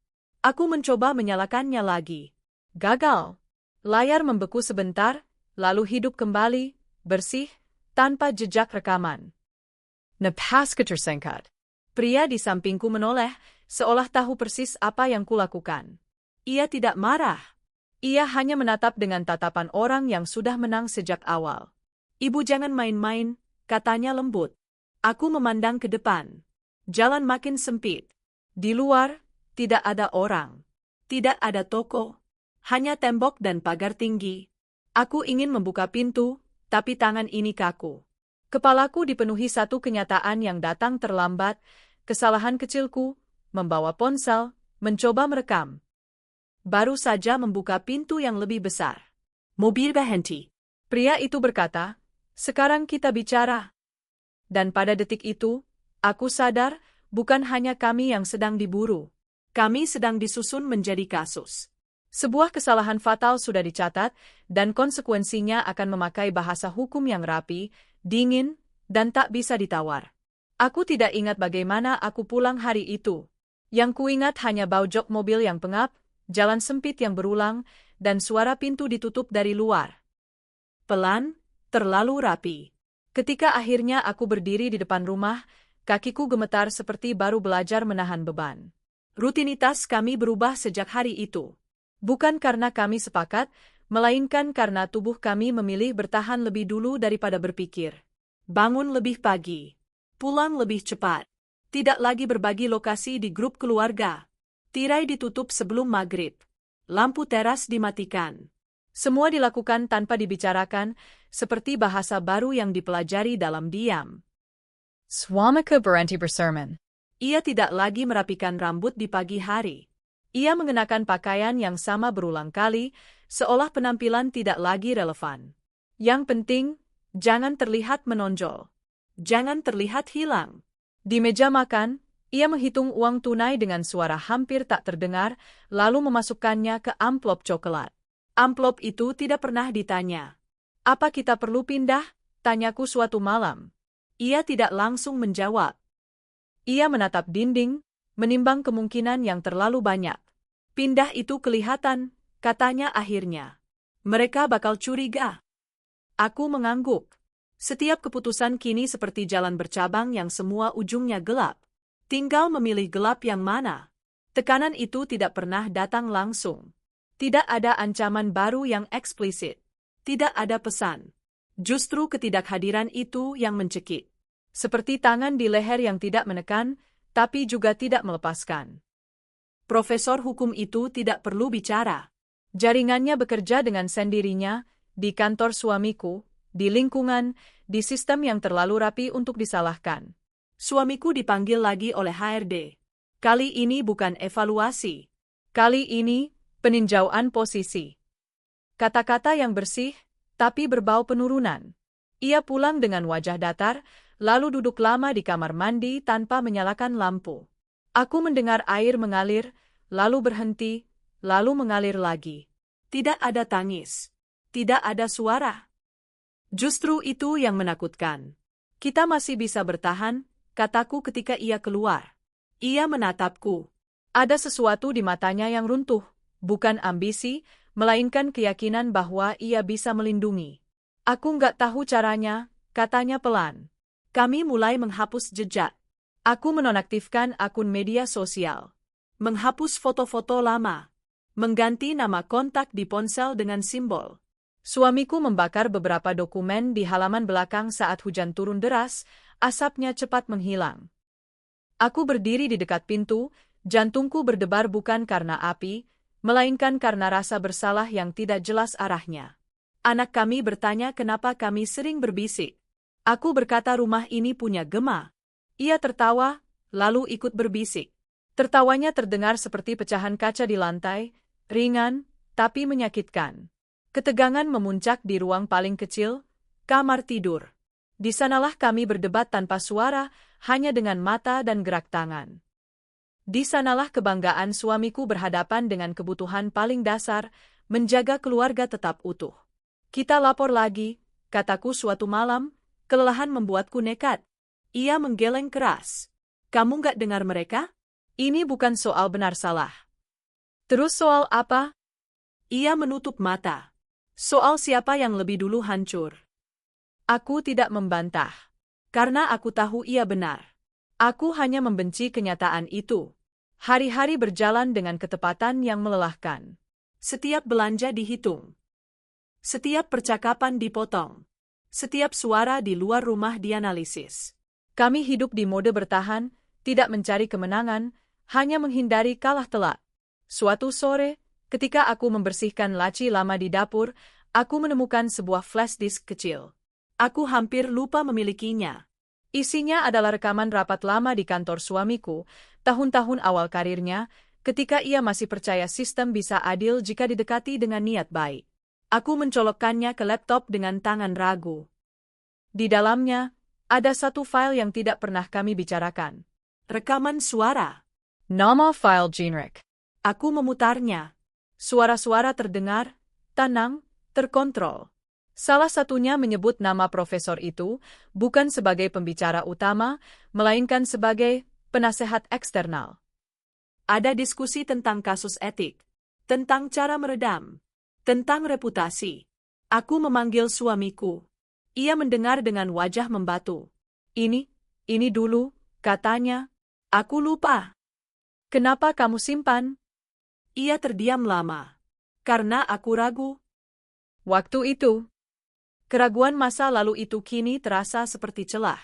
Aku mencoba menyalakannya lagi. Gagal. Layar membeku sebentar, lalu hidup kembali, bersih, tanpa jejak rekaman. Napas ketersengkat. Pria di sampingku menoleh, seolah tahu persis apa yang kulakukan. Ia tidak marah. Ia hanya menatap dengan tatapan orang yang sudah menang sejak awal. Ibu jangan main-main, katanya lembut. Aku memandang ke depan. Jalan makin sempit. Di luar, tidak ada orang. Tidak ada toko. Hanya tembok dan pagar tinggi. Aku ingin membuka pintu, tapi tangan ini kaku. Kepalaku dipenuhi satu kenyataan yang datang terlambat, kesalahan kecilku, membawa ponsel, mencoba merekam. Baru saja membuka pintu yang lebih besar. Mobil berhenti. Pria itu berkata, sekarang kita bicara. Dan pada detik itu, aku sadar, bukan hanya kami yang sedang diburu. Kami sedang disusun menjadi kasus. Sebuah kesalahan fatal sudah dicatat, dan konsekuensinya akan memakai bahasa hukum yang rapi, dingin, dan tak bisa ditawar. Aku tidak ingat bagaimana aku pulang hari itu. Yang kuingat hanya bau jok mobil yang pengap, jalan sempit yang berulang, dan suara pintu ditutup dari luar. Pelan, terlalu rapi. Ketika akhirnya aku berdiri di depan rumah, Kakiku gemetar seperti baru belajar menahan beban. Rutinitas kami berubah sejak hari itu. Bukan karena kami sepakat, melainkan karena tubuh kami memilih bertahan lebih dulu daripada berpikir. Bangun lebih pagi. Pulang lebih cepat. Tidak lagi berbagi lokasi di grup keluarga. Tirai ditutup sebelum maghrib. Lampu teras dimatikan. Semua dilakukan tanpa dibicarakan, seperti bahasa baru yang dipelajari dalam diam. Suamiku berhenti bersermon. Ia tidak lagi merapikan rambut di pagi hari. Ia mengenakan pakaian yang sama berulang kali, seolah penampilan tidak lagi relevan. Yang penting, jangan terlihat menonjol. Jangan terlihat hilang. Di meja makan, ia menghitung uang tunai dengan suara hampir tak terdengar, lalu memasukkannya ke amplop coklat. Amplop itu tidak pernah ditanya. "Apa kita perlu pindah?" tanyaku suatu malam. Ia tidak langsung menjawab. Ia menatap dinding, menimbang kemungkinan yang terlalu banyak. "Pindah itu kelihatan," katanya akhirnya. "Mereka bakal curiga." Aku mengangguk. Setiap keputusan kini seperti jalan bercabang yang semua ujungnya gelap. Tinggal memilih gelap yang mana. Tekanan itu tidak pernah datang langsung. Tidak ada ancaman baru yang eksplisit. Tidak ada pesan. Justru ketidakhadiran itu yang mencekik. Seperti tangan di leher yang tidak menekan, tapi juga tidak melepaskan. Profesor hukum itu tidak perlu bicara. Jaringannya bekerja dengan sendirinya, di kantor suamiku, di lingkungan, di sistem yang terlalu rapi untuk disalahkan. Suamiku dipanggil lagi oleh HRD. Kali ini bukan evaluasi. Kali ini, peninjauan posisi. Kata-kata yang bersih, tapi berbau penurunan. Ia pulang dengan wajah datar, lalu duduk lama di kamar mandi tanpa menyalakan lampu. Aku mendengar air mengalir, lalu berhenti, lalu mengalir lagi. Tidak ada tangis. Tidak ada suara. Justru itu yang menakutkan. "Kita masih bisa bertahan," kataku ketika ia keluar. Ia menatapku. Ada sesuatu di matanya yang runtuh, bukan ambisi, melainkan keyakinan bahwa ia bisa melindungi. "Aku nggak tahu caranya," katanya pelan. Kami mulai menghapus jejak. Aku menonaktifkan akun media sosial. Menghapus foto-foto lama. Mengganti nama kontak di ponsel dengan simbol. Suamiku membakar beberapa dokumen di halaman belakang saat hujan turun deras, asapnya cepat menghilang. Aku berdiri di dekat pintu, jantungku berdebar bukan karena api, melainkan karena rasa bersalah yang tidak jelas arahnya. Anak kami bertanya kenapa kami sering berbisik. Aku berkata rumah ini punya gema. Ia tertawa, lalu ikut berbisik. Tertawanya terdengar seperti pecahan kaca di lantai, ringan, tapi menyakitkan. Ketegangan memuncak di ruang paling kecil, kamar tidur. Di sanalah kami berdebat tanpa suara, hanya dengan mata dan gerak tangan. Di sanalah kebanggaan suamiku berhadapan dengan kebutuhan paling dasar, menjaga keluarga tetap utuh. "Kita lapor lagi," kataku suatu malam. Kelelahan membuatku nekat. Ia menggeleng keras. "Kamu nggak dengar mereka? Ini bukan soal benar salah." "Terus soal apa?" Ia menutup mata. "Soal siapa yang lebih dulu hancur." Aku tidak membantah. Karena aku tahu ia benar. Aku hanya membenci kenyataan itu. Hari-hari berjalan dengan ketepatan yang melelahkan. Setiap belanja dihitung. Setiap percakapan dipotong. Setiap suara di luar rumah dianalisis. Kami hidup di mode bertahan, tidak mencari kemenangan, hanya menghindari kalah telak. Suatu sore, ketika aku membersihkan laci lama di dapur, aku menemukan sebuah flash disk kecil. Aku hampir lupa memilikinya. Isinya adalah rekaman rapat lama di kantor suamiku, tahun-tahun awal karirnya, ketika ia masih percaya sistem bisa adil jika didekati dengan niat baik. Aku mencolokkannya ke laptop dengan tangan ragu. Di dalamnya, ada satu file yang tidak pernah kami bicarakan. Rekaman suara. Nama file generic. Aku memutarnya. Suara-suara terdengar, tenang, terkontrol. Salah satunya menyebut nama profesor itu, bukan sebagai pembicara utama, melainkan sebagai penasehat eksternal. Ada diskusi tentang kasus etik, tentang cara meredam, tentang reputasi. Aku memanggil suamiku. Ia mendengar dengan wajah membatu. Ini dulu, katanya. Aku lupa. Kenapa kamu simpan? Ia terdiam lama. Karena aku ragu. Waktu itu, keraguan masa lalu itu kini terasa seperti celah.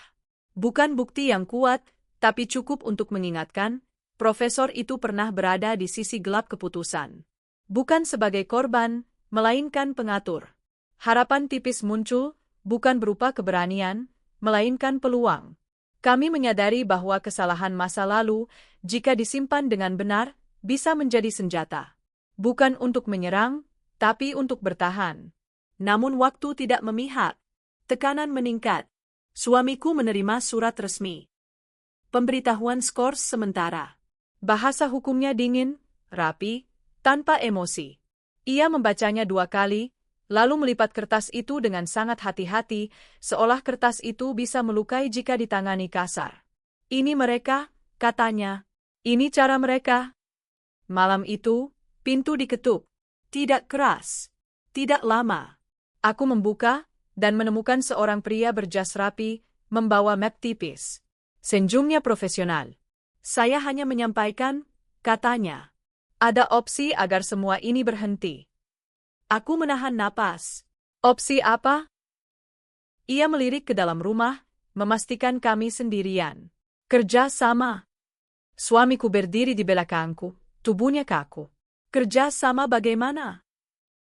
Bukan bukti yang kuat, tapi cukup untuk mengingatkan, profesor itu pernah berada di sisi gelap keputusan. Bukan sebagai korban, melainkan pengatur. Harapan tipis muncul, bukan berupa keberanian, melainkan peluang. Kami menyadari bahwa kesalahan masa lalu, jika disimpan dengan benar, bisa menjadi senjata. Bukan untuk menyerang, tapi untuk bertahan. Namun waktu tidak memihak. Tekanan meningkat. Suamiku menerima surat resmi. Pemberitahuan skors sementara. Bahasa hukumnya dingin, rapi, tanpa emosi. Ia membacanya 2 kali, lalu melipat kertas itu dengan sangat hati-hati, seolah kertas itu bisa melukai jika ditangani kasar. Ini mereka, katanya. Ini cara mereka. Malam itu, pintu diketuk. Tidak keras. Tidak lama. Aku membuka, dan menemukan seorang pria berjas rapi, membawa map tipis. Senyumnya profesional. Saya hanya menyampaikan, katanya. Ada opsi agar semua ini berhenti. Aku menahan napas. Opsi apa? Ia melirik ke dalam rumah, memastikan kami sendirian. Kerja sama. Suamiku berdiri di belakangku, tubuhnya kaku. Kerja sama bagaimana?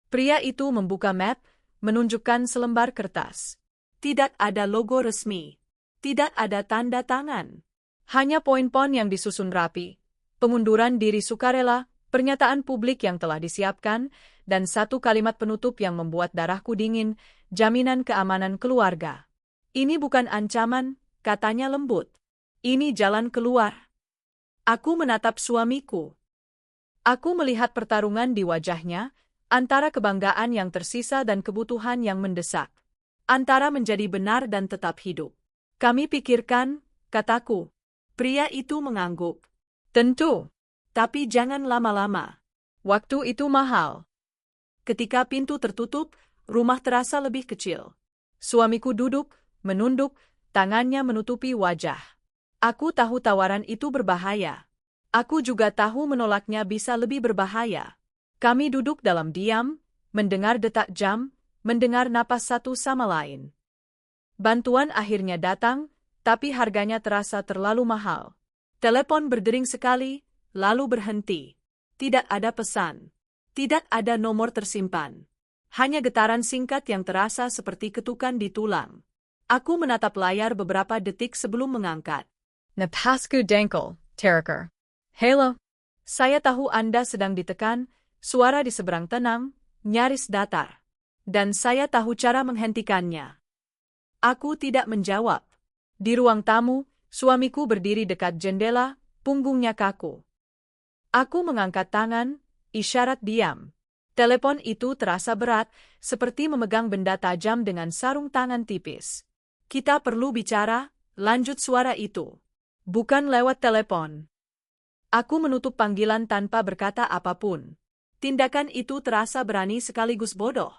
Pria itu membuka map, menunjukkan selembar kertas. Tidak ada logo resmi. Tidak ada tanda tangan. Hanya poin-poin yang disusun rapi. Pengunduran diri sukarela, pernyataan publik yang telah disiapkan, dan satu kalimat penutup yang membuat darahku dingin, jaminan keamanan keluarga. Ini bukan ancaman, katanya lembut. Ini jalan keluar. Aku menatap suamiku. Aku melihat pertarungan di wajahnya, antara kebanggaan yang tersisa dan kebutuhan yang mendesak. Antara menjadi benar dan tetap hidup. Kami pikirkan, kataku. Pria itu mengangguk. Tentu. Tapi jangan lama-lama. Waktu itu mahal. Ketika pintu tertutup, rumah terasa lebih kecil. Suamiku duduk, menunduk, tangannya menutupi wajah. Aku tahu tawaran itu berbahaya. Aku juga tahu menolaknya bisa lebih berbahaya. Kami duduk dalam diam, mendengar detak jam, mendengar napas satu sama lain. Bantuan akhirnya datang, tapi harganya terasa terlalu mahal. Telepon berdering sekali, lalu berhenti. Tidak ada pesan. Tidak ada nomor tersimpan. Hanya getaran singkat yang terasa seperti ketukan di tulang. Aku menatap layar beberapa detik sebelum mengangkat. Napasku dengkol, Teraker. Halo. Saya tahu Anda sedang ditekan, suara di seberang tenang, nyaris datar. Dan saya tahu cara menghentikannya. Aku tidak menjawab. Di ruang tamu, suamiku berdiri dekat jendela, punggungnya kaku. Aku mengangkat tangan, isyarat diam. Telepon itu terasa berat, seperti memegang benda tajam dengan sarung tangan tipis. Kita perlu bicara, lanjut suara itu. Bukan lewat telepon. Aku menutup panggilan tanpa berkata apapun. Tindakan itu terasa berani sekaligus bodoh.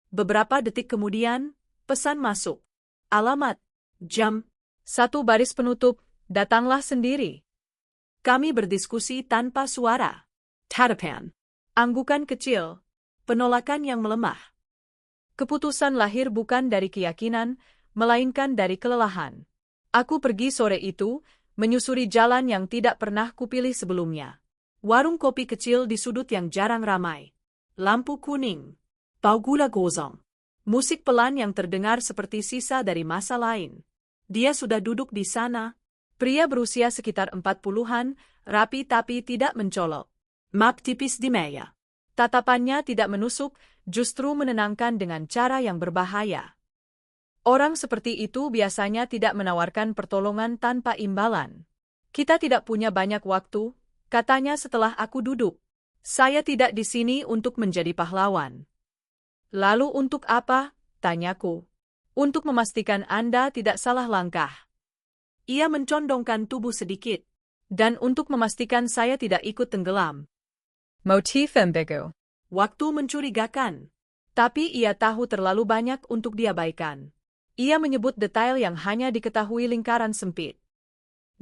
Beberapa detik kemudian, pesan masuk. Alamat, jam. Satu baris penutup, datanglah sendiri. Kami berdiskusi tanpa suara. Tatapan. Anggukan kecil. Penolakan yang melemah. Keputusan lahir bukan dari keyakinan, melainkan dari kelelahan. Aku pergi sore itu, menyusuri jalan yang tidak pernah kupilih sebelumnya. Warung kopi kecil di sudut yang jarang ramai. Lampu kuning. Bau gula gosong. Musik pelan yang terdengar seperti sisa dari masa lain. Dia sudah duduk di sana. Pria berusia sekitar 40-an, rapi tapi tidak mencolok. Map tipis di meja. Tatapannya tidak menusuk, justru menenangkan dengan cara yang berbahaya. Orang seperti itu biasanya tidak menawarkan pertolongan tanpa imbalan. Kita tidak punya banyak waktu, katanya setelah aku duduk. Saya tidak di sini untuk menjadi pahlawan. Lalu untuk apa? Tanyaku. Untuk memastikan Anda tidak salah langkah. Ia mencondongkan tubuh sedikit. Dan untuk memastikan saya tidak ikut tenggelam. Motif ambigu. Waktu mencurigakan. Tapi ia tahu terlalu banyak untuk diabaikan. Ia menyebut detail yang hanya diketahui lingkaran sempit.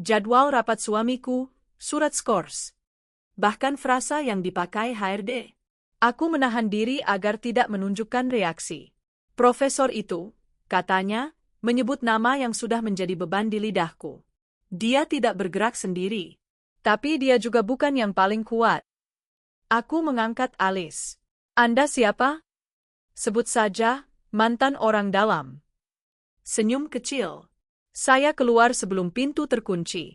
Jadwal rapat suamiku, surat skors. Bahkan frasa yang dipakai HRD. Aku menahan diri agar tidak menunjukkan reaksi. Profesor itu, katanya, menyebut nama yang sudah menjadi beban di lidahku. Dia tidak bergerak sendiri. Tapi dia juga bukan yang paling kuat. Aku mengangkat alis. Anda siapa? Sebut saja, mantan orang dalam. Senyum kecil. Saya keluar sebelum pintu terkunci.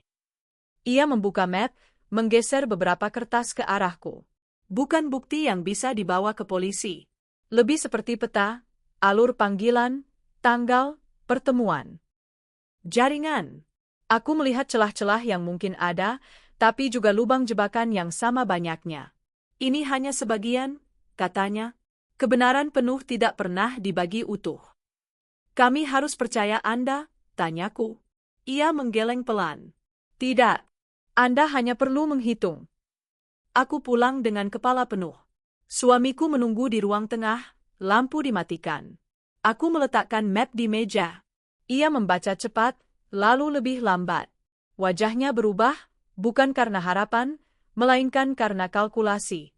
Ia membuka map, menggeser beberapa kertas ke arahku. Bukan bukti yang bisa dibawa ke polisi. Lebih seperti peta, alur panggilan, tanggal, pertemuan. Jaringan. Aku melihat celah-celah yang mungkin ada, tapi juga lubang jebakan yang sama banyaknya. Ini hanya sebagian, katanya. Kebenaran penuh tidak pernah dibagi utuh. Kami harus percaya Anda, tanyaku. Ia menggeleng pelan. Tidak. Anda hanya perlu menghitung. Aku pulang dengan kepala penuh. Suamiku menunggu di ruang tengah, lampu dimatikan. Aku meletakkan map di meja. Ia membaca cepat, lalu lebih lambat. Wajahnya berubah, bukan karena harapan, melainkan karena kalkulasi.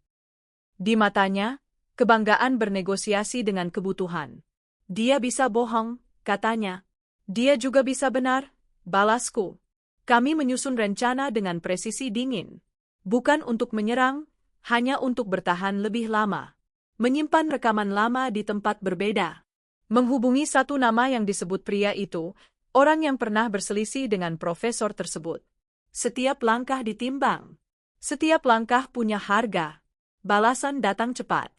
Di matanya, kebanggaan bernegosiasi dengan kebutuhan. Dia bisa bohong, katanya. Dia juga bisa benar, balasku. Kami menyusun rencana dengan presisi dingin. Bukan untuk menyerang, hanya untuk bertahan lebih lama. Menyimpan rekaman lama di tempat berbeda. Menghubungi satu nama yang disebut pria itu, orang yang pernah berselisih dengan profesor tersebut. Setiap langkah ditimbang. Setiap langkah punya harga. Balasan datang cepat.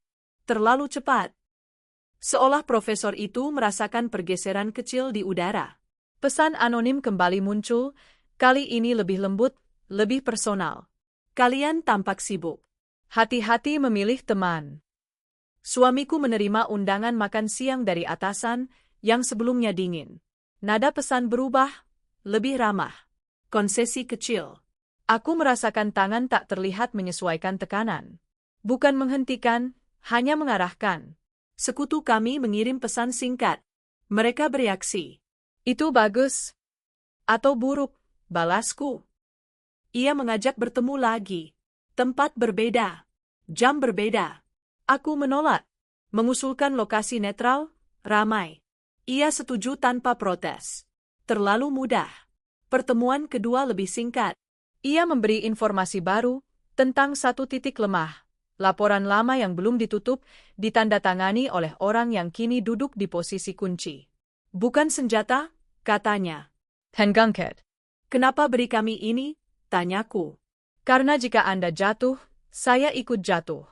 Terlalu cepat. Seolah profesor itu merasakan pergeseran kecil di udara. Pesan anonim kembali muncul, kali ini lebih lembut, lebih personal. Kalian tampak sibuk. Hati-hati memilih teman. Suamiku menerima undangan makan siang dari atasan yang sebelumnya dingin. Nada pesan berubah, lebih ramah. Konsesi kecil. Aku merasakan tangan tak terlihat menyesuaikan tekanan. Bukan menghentikan, hanya mengarahkan. Sekutu kami mengirim pesan singkat. Mereka bereaksi. Itu bagus. Atau buruk, balasku. Ia mengajak bertemu lagi. Tempat berbeda. Jam berbeda. Aku menolak. Mengusulkan lokasi netral, ramai. Ia setuju tanpa protes. Terlalu mudah. Pertemuan kedua lebih singkat. Ia memberi informasi baru tentang satu titik lemah. Laporan lama yang belum ditutup ditandatangani oleh orang yang kini duduk di posisi kunci. Bukan senjata, katanya. Tenggangket. Kenapa beri kami ini? Tanyaku. Karena jika Anda jatuh, saya ikut jatuh.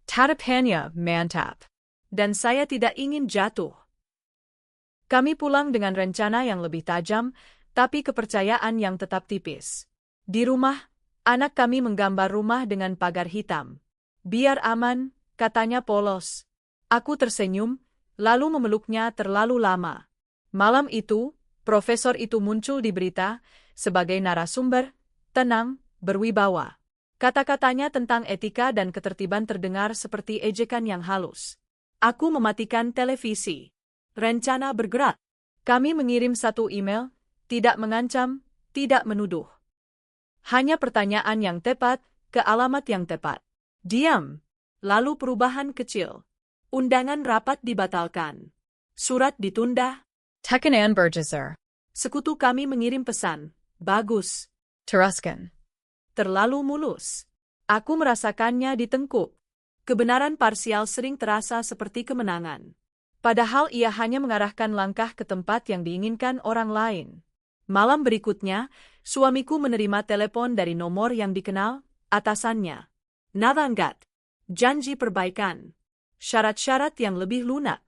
Tatapannya mantap. Dan saya tidak ingin jatuh. Kami pulang dengan rencana yang lebih tajam, tapi kepercayaan yang tetap tipis. Di rumah, anak kami menggambar rumah dengan pagar hitam. Biar aman, katanya polos. Aku tersenyum, lalu memeluknya terlalu lama. Malam itu, profesor itu muncul di berita sebagai narasumber, tenang, berwibawa. Kata-katanya tentang etika dan ketertiban terdengar seperti ejekan yang halus. Aku mematikan televisi. Rencana bergerak. Kami mengirim satu email, tidak mengancam, tidak menuduh. Hanya pertanyaan yang tepat, ke alamat yang tepat. Diam. Lalu perubahan kecil. Undangan rapat dibatalkan. Surat ditunda. Tekanan bergeser. Sekutu kami mengirim pesan. Bagus. Teruskan. Terlalu mulus. Aku merasakannya ditengkuk. Kebenaran parsial sering terasa seperti kemenangan. Padahal ia hanya mengarahkan langkah ke tempat yang diinginkan orang lain. Malam berikutnya, suamiku menerima telepon dari nomor yang dikenal, atasannya. Navanggat. Janji perbaikan. Syarat-syarat yang lebih lunak.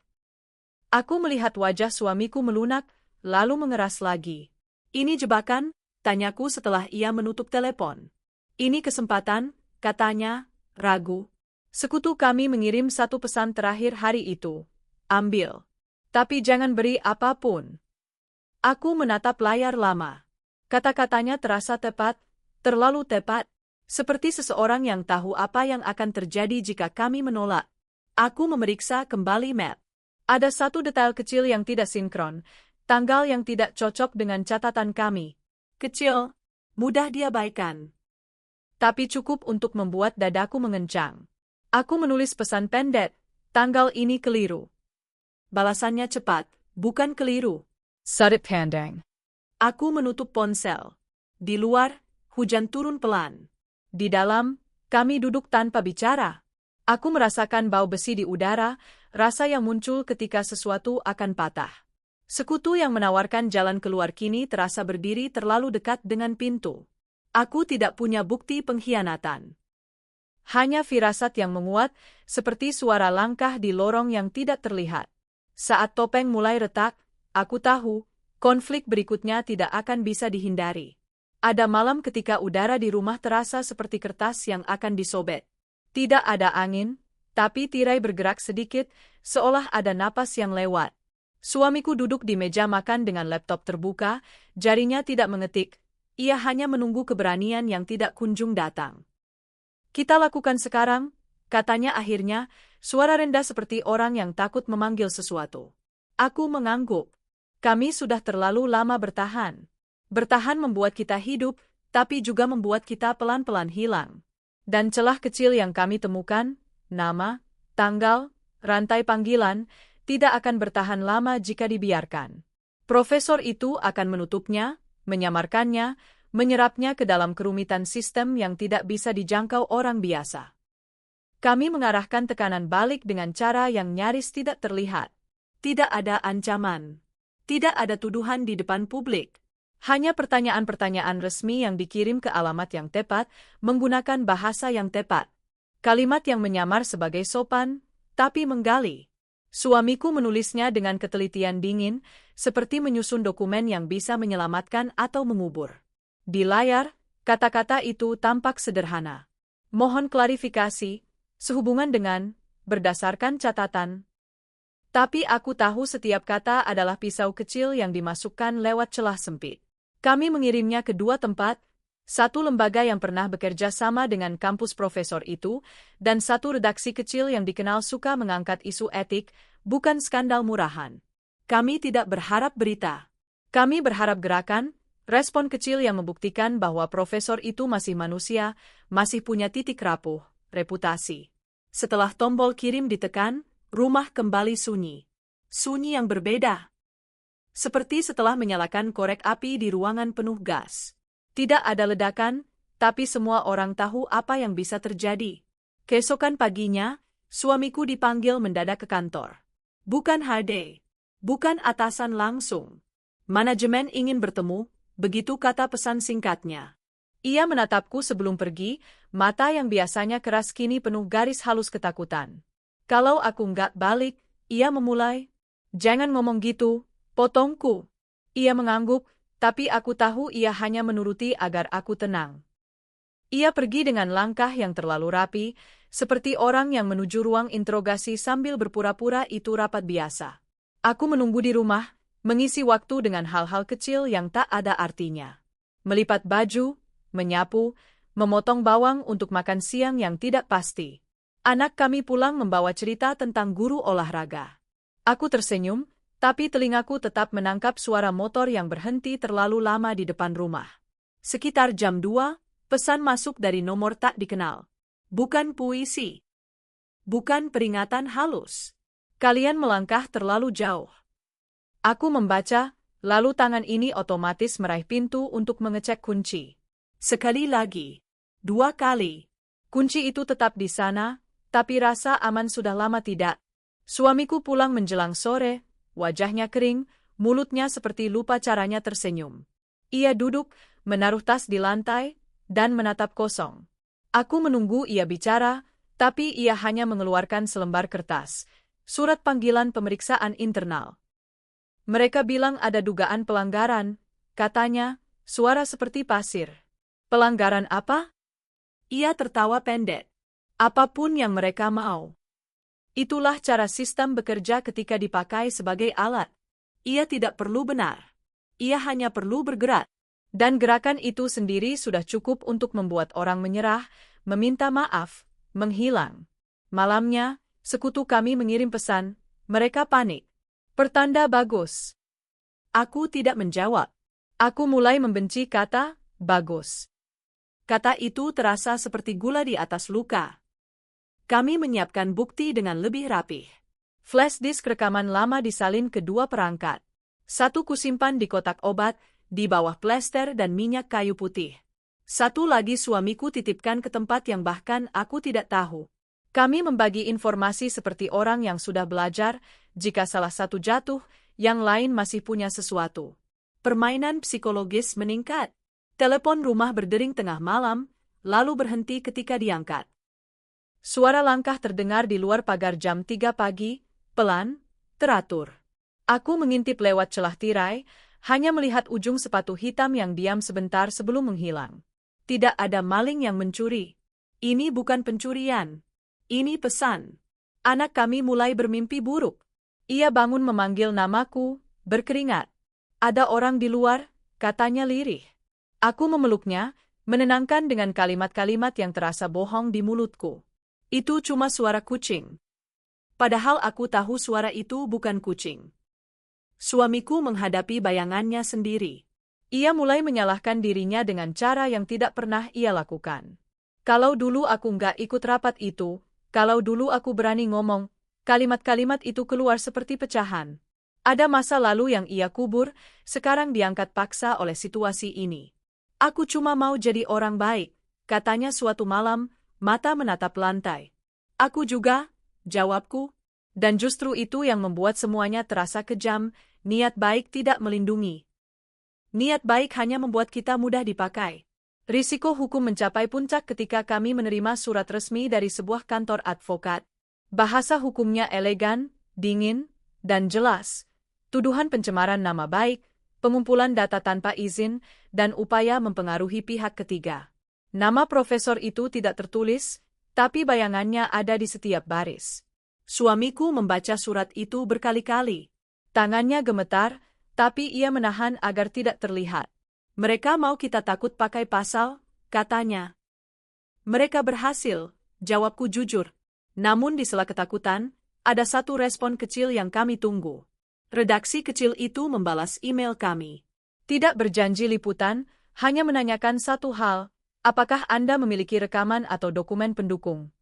Aku melihat wajah suamiku melunak, lalu mengeras lagi. Ini jebakan? Tanyaku setelah ia menutup telepon. Ini kesempatan, katanya, ragu. Sekutu kami mengirim satu pesan terakhir hari itu. Ambil. Tapi jangan beri apapun. Aku menatap layar lama. Kata-katanya terasa tepat, terlalu tepat, seperti seseorang yang tahu apa yang akan terjadi jika kami menolak. Aku memeriksa kembali map. Ada satu detail kecil yang tidak sinkron, tanggal yang tidak cocok dengan catatan kami. Kecil, mudah diabaikan. Tapi cukup untuk membuat dadaku mengencang. Aku menulis pesan pendek, tanggal ini keliru. Balasannya cepat, bukan keliru. Sudut pandang. Aku menutup ponsel. Di luar, hujan turun pelan. Di dalam, kami duduk tanpa bicara. Aku merasakan bau besi di udara, rasa yang muncul ketika sesuatu akan patah. Sekutu yang menawarkan jalan keluar kini terasa berdiri terlalu dekat dengan pintu. Aku tidak punya bukti pengkhianatan. Hanya firasat yang menguat, seperti suara langkah di lorong yang tidak terlihat. Saat topeng mulai retak, aku tahu, konflik berikutnya tidak akan bisa dihindari. Ada malam ketika udara di rumah terasa seperti kertas yang akan disobek. Tidak ada angin, tapi tirai bergerak sedikit, seolah ada napas yang lewat. Suamiku duduk di meja makan dengan laptop terbuka, jarinya tidak mengetik. Ia hanya menunggu keberanian yang tidak kunjung datang. Kita lakukan sekarang, katanya akhirnya, suara rendah seperti orang yang takut memanggil sesuatu. Aku mengangguk. Kami sudah terlalu lama bertahan. Bertahan membuat kita hidup, tapi juga membuat kita pelan-pelan hilang. Dan celah kecil yang kami temukan, nama, tanggal, rantai panggilan, tidak akan bertahan lama jika dibiarkan. Profesor itu akan menutupnya, menyamarkannya, menyerapnya ke dalam kerumitan sistem yang tidak bisa dijangkau orang biasa. Kami mengarahkan tekanan balik dengan cara yang nyaris tidak terlihat. Tidak ada ancaman. Tidak ada tuduhan di depan publik. Hanya pertanyaan-pertanyaan resmi yang dikirim ke alamat yang tepat, menggunakan bahasa yang tepat. Kalimat yang menyamar sebagai sopan, tapi menggali. Suamiku menulisnya dengan ketelitian dingin, seperti menyusun dokumen yang bisa menyelamatkan atau mengubur. Di layar, kata-kata itu tampak sederhana. Mohon klarifikasi, sehubungan dengan, berdasarkan catatan. Tapi aku tahu setiap kata adalah pisau kecil yang dimasukkan lewat celah sempit. Kami mengirimnya ke dua tempat, satu lembaga yang pernah bekerja sama dengan kampus profesor itu, dan satu redaksi kecil yang dikenal suka mengangkat isu etik, bukan skandal murahan. Kami tidak berharap berita. Kami berharap gerakan, respon kecil yang membuktikan bahwa profesor itu masih manusia, masih punya titik rapuh, reputasi. Setelah tombol kirim ditekan, rumah kembali sunyi. Sunyi yang berbeda. Seperti setelah menyalakan korek api di ruangan penuh gas. Tidak ada ledakan, tapi semua orang tahu apa yang bisa terjadi. Keesokan paginya, suamiku dipanggil mendadak ke kantor. Bukan HD. Bukan atasan langsung. Manajemen ingin bertemu, begitu kata pesan singkatnya. Ia menatapku sebelum pergi, mata yang biasanya keras kini penuh garis halus ketakutan. Kalau aku nggak balik, ia memulai. Jangan ngomong gitu, potongku. Ia mengangguk, tapi aku tahu ia hanya menuruti agar aku tenang. Ia pergi dengan langkah yang terlalu rapi, seperti orang yang menuju ruang interogasi sambil berpura-pura itu rapat biasa. Aku menunggu di rumah, mengisi waktu dengan hal-hal kecil yang tak ada artinya. Melipat baju, menyapu, memotong bawang untuk makan siang yang tidak pasti. Anak kami pulang membawa cerita tentang guru olahraga. Aku tersenyum, tapi telingaku tetap menangkap suara motor yang berhenti terlalu lama di depan rumah. Sekitar jam 2, pesan masuk dari nomor tak dikenal. Bukan puisi. Bukan peringatan halus. Kalian melangkah terlalu jauh. Aku membaca, lalu tangan ini otomatis meraih pintu untuk mengecek kunci. Sekali lagi. 2 kali. Kunci itu tetap di sana, tapi rasa aman sudah lama tidak. Suamiku pulang menjelang sore, wajahnya kering, mulutnya seperti lupa caranya tersenyum. Ia duduk, menaruh tas di lantai, dan menatap kosong. Aku menunggu ia bicara, tapi ia hanya mengeluarkan selembar kertas. Surat panggilan pemeriksaan internal. Mereka bilang ada dugaan pelanggaran, katanya, suara seperti pasir. Pelanggaran apa? Ia tertawa pendek. Apapun yang mereka mau. Itulah cara sistem bekerja ketika dipakai sebagai alat. Ia tidak perlu benar. Ia hanya perlu bergerak. Dan gerakan itu sendiri sudah cukup untuk membuat orang menyerah, meminta maaf, menghilang. Malamnya, sekutu kami mengirim pesan, mereka panik. Pertanda bagus. Aku tidak menjawab. Aku mulai membenci kata bagus. Kata itu terasa seperti gula di atas luka. Kami menyiapkan bukti dengan lebih rapih. Flash disk rekaman lama disalin ke dua perangkat. Satu kusimpan di kotak obat, di bawah plester dan minyak kayu putih. Satu lagi suamiku titipkan ke tempat yang bahkan aku tidak tahu. Kami membagi informasi seperti orang yang sudah belajar, jika salah satu jatuh, yang lain masih punya sesuatu. Permainan psikologis meningkat. Telepon rumah berdering tengah malam, lalu berhenti ketika diangkat. Suara langkah terdengar di luar pagar jam 3 pagi, pelan, teratur. Aku mengintip lewat celah tirai, hanya melihat ujung sepatu hitam yang diam sebentar sebelum menghilang. Tidak ada maling yang mencuri. Ini bukan pencurian. Ini pesan. Anak kami mulai bermimpi buruk. Ia bangun memanggil namaku, berkeringat. Ada orang di luar, katanya lirih. Aku memeluknya, menenangkan dengan kalimat-kalimat yang terasa bohong di mulutku. Itu cuma suara kucing. Padahal aku tahu suara itu bukan kucing. Suamiku menghadapi bayangannya sendiri. Ia mulai menyalahkan dirinya dengan cara yang tidak pernah ia lakukan. Kalau dulu aku nggak ikut rapat itu, kalau dulu aku berani ngomong, kalimat-kalimat itu keluar seperti pecahan. Ada masa lalu yang ia kubur, sekarang diangkat paksa oleh situasi ini. Aku cuma mau jadi orang baik, katanya suatu malam, mata menatap lantai. Aku juga, jawabku. Dan justru itu yang membuat semuanya terasa kejam, niat baik tidak melindungi. Niat baik hanya membuat kita mudah dipakai. Risiko hukum mencapai puncak ketika kami menerima surat resmi dari sebuah kantor advokat. Bahasa hukumnya elegan, dingin, dan jelas. Tuduhan pencemaran nama baik, pengumpulan data tanpa izin, dan upaya mempengaruhi pihak ketiga. Nama profesor itu tidak tertulis, tapi bayangannya ada di setiap baris. Suamiku membaca surat itu berkali-kali. Tangannya gemetar, tapi ia menahan agar tidak terlihat. Mereka mau kita takut pakai pasal, katanya. Mereka berhasil, jawabku jujur. Namun di sela ketakutan, ada satu respon kecil yang kami tunggu. Redaksi kecil itu membalas email kami. Tidak berjanji liputan, hanya menanyakan satu hal, apakah Anda memiliki rekaman atau dokumen pendukung?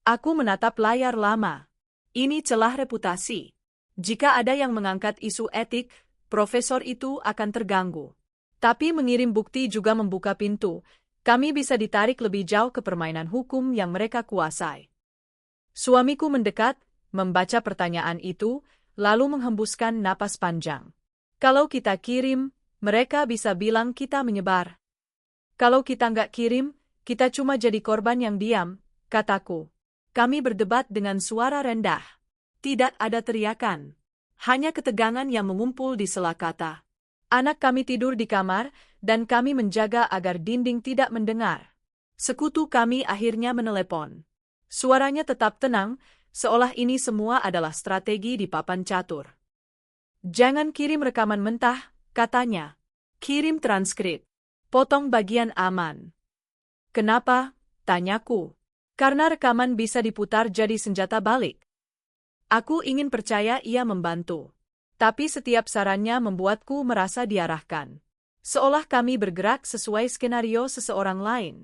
Aku menatap layar lama. Ini celah reputasi. Jika ada yang mengangkat isu etik, profesor itu akan terganggu. Tapi mengirim bukti juga membuka pintu. Kami bisa ditarik lebih jauh ke permainan hukum yang mereka kuasai. Suamiku mendekat, membaca pertanyaan itu, lalu menghembuskan napas panjang. Kalau kita kirim, mereka bisa bilang kita menyebar. Kalau kita nggak kirim, kita cuma jadi korban yang diam, kataku. Kami berdebat dengan suara rendah. Tidak ada teriakan. Hanya ketegangan yang mengumpul di sela kata. Anak kami tidur di kamar, dan kami menjaga agar dinding tidak mendengar. Sekutu kami akhirnya menelepon. Suaranya tetap tenang, seolah ini semua adalah strategi di papan catur. Jangan kirim rekaman mentah, katanya. Kirim transkrip. Potong bagian aman. Kenapa? Tanyaku. Karena rekaman bisa diputar jadi senjata balik. Aku ingin percaya ia membantu. Tapi setiap sarannya membuatku merasa diarahkan. Seolah kami bergerak sesuai skenario seseorang lain.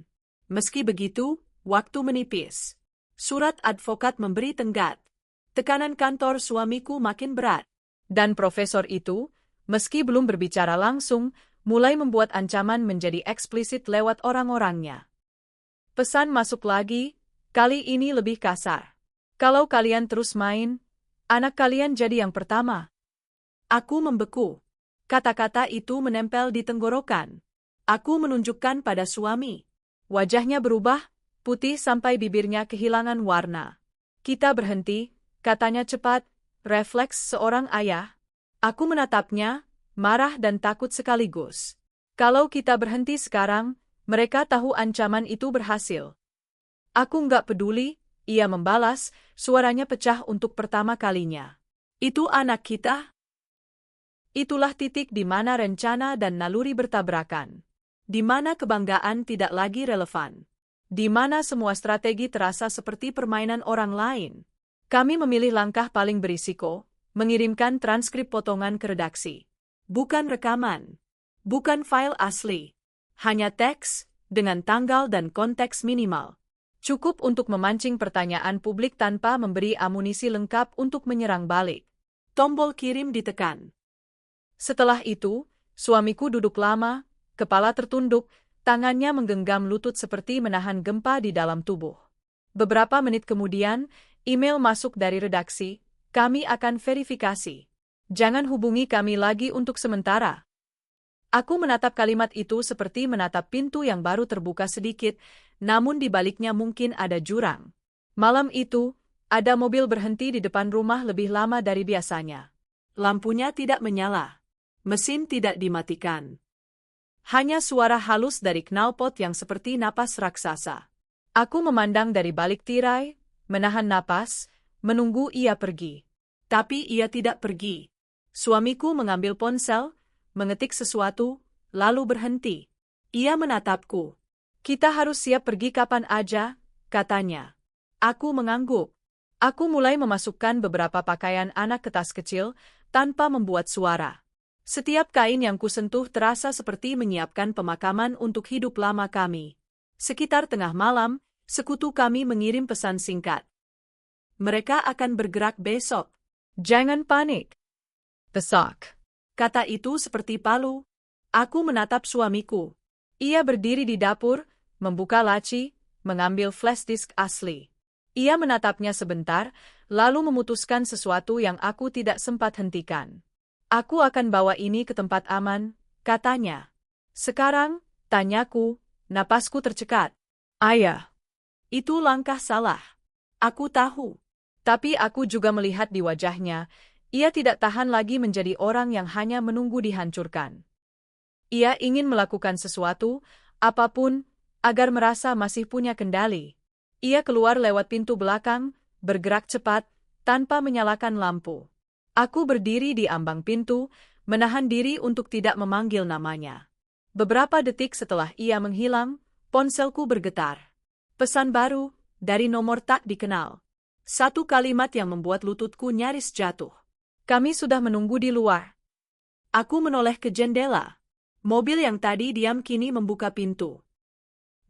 Meski begitu, waktu menipis. Surat advokat memberi tenggat. Tekanan kantor suamiku makin berat. Dan profesor itu, meski belum berbicara langsung, mulai membuat ancaman menjadi eksplisit lewat orang-orangnya. Pesan masuk lagi, kali ini lebih kasar. Kalau kalian terus main, anak kalian jadi yang pertama. Aku membeku. Kata-kata itu menempel di tenggorokan. Aku menunjukkan pada suami. Wajahnya berubah, putih sampai bibirnya kehilangan warna. Kita berhenti, katanya cepat, refleks seorang ayah. Aku menatapnya, marah dan takut sekaligus. Kalau kita berhenti sekarang, mereka tahu ancaman itu berhasil. Aku nggak peduli, ia membalas, suaranya pecah untuk pertama kalinya. Itu anak kita? Itulah titik di mana rencana dan naluri bertabrakan. Di mana kebanggaan tidak lagi relevan. Di mana semua strategi terasa seperti permainan orang lain. Kami memilih langkah paling berisiko, mengirimkan transkrip potongan ke redaksi. Bukan rekaman. Bukan file asli. Hanya teks, dengan tanggal dan konteks minimal. Cukup untuk memancing pertanyaan publik tanpa memberi amunisi lengkap untuk menyerang balik. Tombol kirim ditekan. Setelah itu, suamiku duduk lama, kepala tertunduk, tangannya menggenggam lutut seperti menahan gempa di dalam tubuh. Beberapa menit kemudian, email masuk dari redaksi, kami akan verifikasi. Jangan hubungi kami lagi untuk sementara. Aku menatap kalimat itu seperti menatap pintu yang baru terbuka sedikit, namun di baliknya mungkin ada jurang. Malam itu, ada mobil berhenti di depan rumah lebih lama dari biasanya. Lampunya tidak menyala. Mesin tidak dimatikan. Hanya suara halus dari knalpot yang seperti napas raksasa. Aku memandang dari balik tirai, menahan napas, menunggu ia pergi. Tapi ia tidak pergi. Suamiku mengambil ponsel, mengetik sesuatu, lalu berhenti. Ia menatapku. Kita harus siap pergi kapan aja, katanya. Aku mengangguk. Aku mulai memasukkan beberapa pakaian anak ke tas kecil, tanpa membuat suara. Setiap kain yang kusentuh terasa seperti menyiapkan pemakaman untuk hidup lama kami. Sekitar tengah malam, sekutu kami mengirim pesan singkat. Mereka akan bergerak besok. Jangan panik. Besok. Kata itu seperti palu. Aku menatap suamiku. Ia berdiri di dapur, membuka laci, mengambil flash disk asli. Ia menatapnya sebentar, lalu memutuskan sesuatu yang aku tidak sempat hentikan. Aku akan bawa ini ke tempat aman, katanya. Sekarang, tanyaku, napasku tercekat. Ayah. Itu langkah salah. Aku tahu. Tapi aku juga melihat di wajahnya, ia tidak tahan lagi menjadi orang yang hanya menunggu dihancurkan. Ia ingin melakukan sesuatu, apapun, agar merasa masih punya kendali. Ia keluar lewat pintu belakang, bergerak cepat, tanpa menyalakan lampu. Aku berdiri di ambang pintu, menahan diri untuk tidak memanggil namanya. Beberapa detik setelah ia menghilang, ponselku bergetar. Pesan baru, dari nomor tak dikenal. Satu kalimat yang membuat lututku nyaris jatuh. Kami sudah menunggu di luar. Aku menoleh ke jendela. Mobil yang tadi diam kini membuka pintu.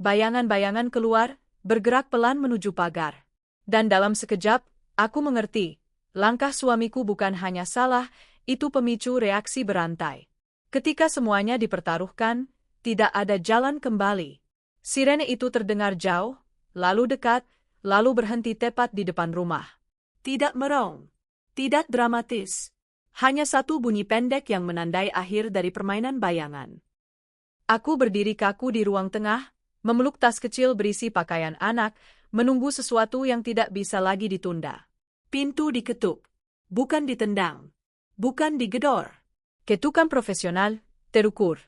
Bayangan-bayangan keluar, bergerak pelan menuju pagar. Dan dalam sekejap, aku mengerti. Langkah suamiku bukan hanya salah, itu pemicu reaksi berantai. Ketika semuanya dipertaruhkan, tidak ada jalan kembali. Sirene itu terdengar jauh, lalu dekat, lalu berhenti tepat di depan rumah. Tidak merong. Tidak dramatis. Hanya satu bunyi pendek yang menandai akhir dari permainan bayangan. Aku berdiri kaku di ruang tengah, memeluk tas kecil berisi pakaian anak, menunggu sesuatu yang tidak bisa lagi ditunda. Pintu diketuk. Bukan ditendang. Bukan digedor. Ketukan profesional, terukur.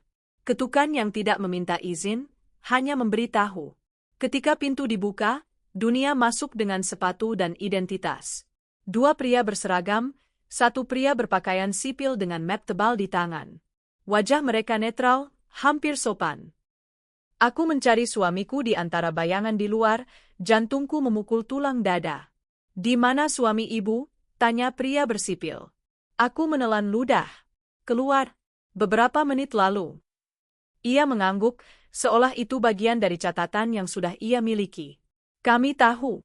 Ketukan yang tidak meminta izin, hanya memberitahu. Ketika pintu dibuka, dunia masuk dengan sepatu dan identitas. Dua pria berseragam, satu pria berpakaian sipil dengan map tebal di tangan. Wajah mereka netral, hampir sopan. Aku mencari suamiku di antara bayangan di luar, jantungku memukul tulang dada. Di mana suami ibu? Tanya pria bersipil. Aku menelan ludah. Keluar. Beberapa menit lalu. Ia mengangguk, seolah itu bagian dari catatan yang sudah ia miliki. Kami tahu.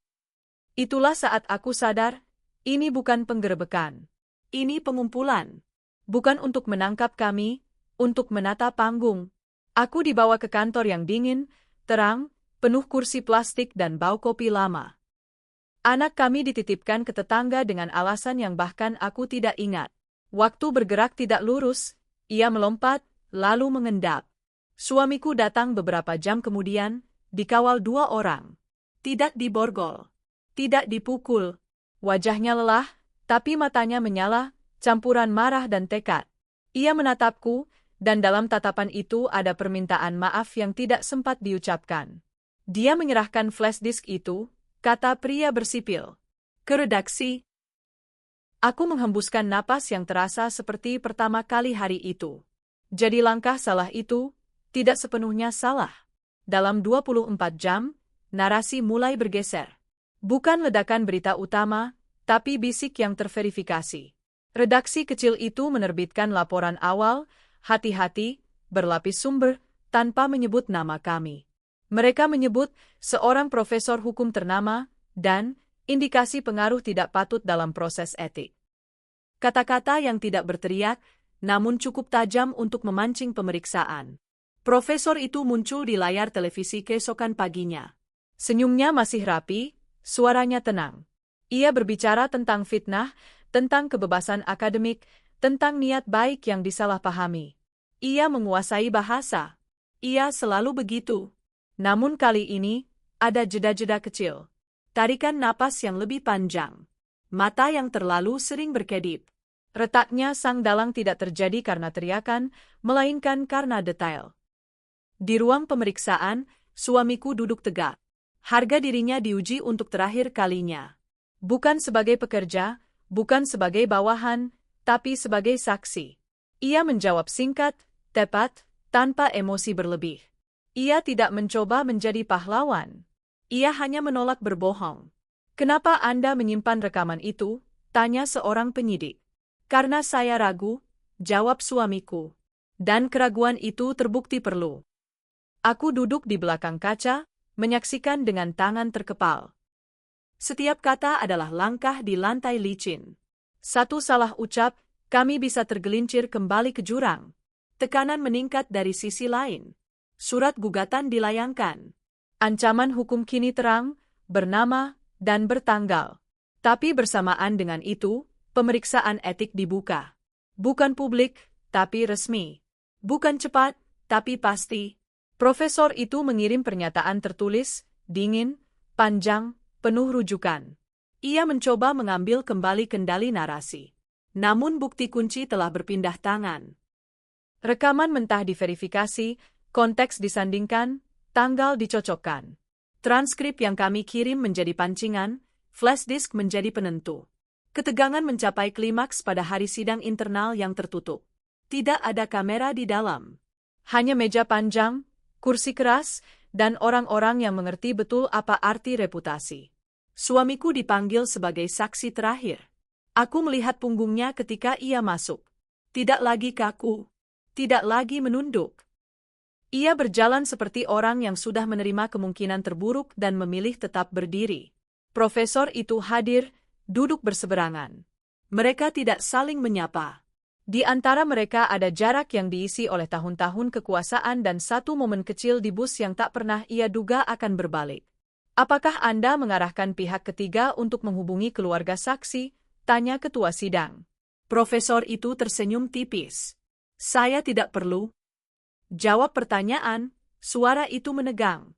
Itulah saat aku sadar, ini bukan penggerebekan. Ini pengumpulan. Bukan untuk menangkap kami, untuk menata panggung. Aku dibawa ke kantor yang dingin, terang, penuh kursi plastik dan bau kopi lama. Anak kami dititipkan ke tetangga dengan alasan yang bahkan aku tidak ingat. Waktu bergerak tidak lurus, ia melompat, lalu mengendap. Suamiku datang beberapa jam kemudian, dikawal 2 orang. Tidak diborgol. Tidak dipukul. Wajahnya lelah, tapi matanya menyala, campuran marah dan tekad. Ia menatapku, dan dalam tatapan itu ada permintaan maaf yang tidak sempat diucapkan. Dia menyerahkan flash disk itu, kata pria bersipil. Ke redaksi. Aku menghembuskan napas yang terasa seperti pertama kali hari itu. Jadi langkah salah itu, tidak sepenuhnya salah. Dalam 24 jam, narasi mulai bergeser. Bukan ledakan berita utama, tapi bisik yang terverifikasi. Redaksi kecil itu menerbitkan laporan awal, hati-hati, berlapis sumber, tanpa menyebut nama kami. Mereka menyebut seorang profesor hukum ternama dan indikasi pengaruh tidak patut dalam proses etik. Kata-kata yang tidak berteriak, namun cukup tajam untuk memancing pemeriksaan. Profesor itu muncul di layar televisi keesokan paginya. Senyumnya masih rapi, suaranya tenang. Ia berbicara tentang fitnah, tentang kebebasan akademik, tentang niat baik yang disalahpahami. Ia menguasai bahasa. Ia selalu begitu. Namun kali ini, ada jeda-jeda kecil. Tarikan napas yang lebih panjang. Mata yang terlalu sering berkedip. Retaknya sang dalang tidak terjadi karena teriakan, melainkan karena detail. Di ruang pemeriksaan, suamiku duduk tegak. Harga dirinya diuji untuk terakhir kalinya. Bukan sebagai pekerja, bukan sebagai bawahan, tapi sebagai saksi. Ia menjawab singkat, tepat, tanpa emosi berlebih. Ia tidak mencoba menjadi pahlawan. Ia hanya menolak berbohong. "Kenapa Anda menyimpan rekaman itu?" tanya seorang penyidik. "Karena saya ragu," jawab suamiku. Dan keraguan itu terbukti perlu. Aku duduk di belakang kaca, menyaksikan dengan tangan terkepal. Setiap kata adalah langkah di lantai licin. Satu salah ucap, kami bisa tergelincir kembali ke jurang. Tekanan meningkat dari sisi lain. Surat gugatan dilayangkan. Ancaman hukum kini terang, bernama, dan bertanggal. Tapi bersamaan dengan itu, pemeriksaan etik dibuka. Bukan publik, tapi resmi. Bukan cepat, tapi pasti. Profesor itu mengirim pernyataan tertulis, dingin, panjang, penuh rujukan. Ia mencoba mengambil kembali kendali narasi. Namun bukti kunci telah berpindah tangan. Rekaman mentah diverifikasi, konteks disandingkan, tanggal dicocokkan. Transkrip yang kami kirim menjadi pancingan, flash disk menjadi penentu. Ketegangan mencapai klimaks pada hari sidang internal yang tertutup. Tidak ada kamera di dalam. Hanya meja panjang, kursi keras, dan orang-orang yang mengerti betul apa arti reputasi. Suamiku dipanggil sebagai saksi terakhir. Aku melihat punggungnya ketika ia masuk. Tidak lagi kaku. Tidak lagi menunduk. Ia berjalan seperti orang yang sudah menerima kemungkinan terburuk dan memilih tetap berdiri. Profesor itu hadir, duduk berseberangan. Mereka tidak saling menyapa. Di antara mereka ada jarak yang diisi oleh tahun-tahun kekuasaan dan satu momen kecil di bus yang tak pernah ia duga akan berbalik. "Apakah Anda mengarahkan pihak ketiga untuk menghubungi keluarga saksi?" tanya ketua sidang. Profesor itu tersenyum tipis. "Saya tidak perlu." Jawab pertanyaan, suara itu menegang.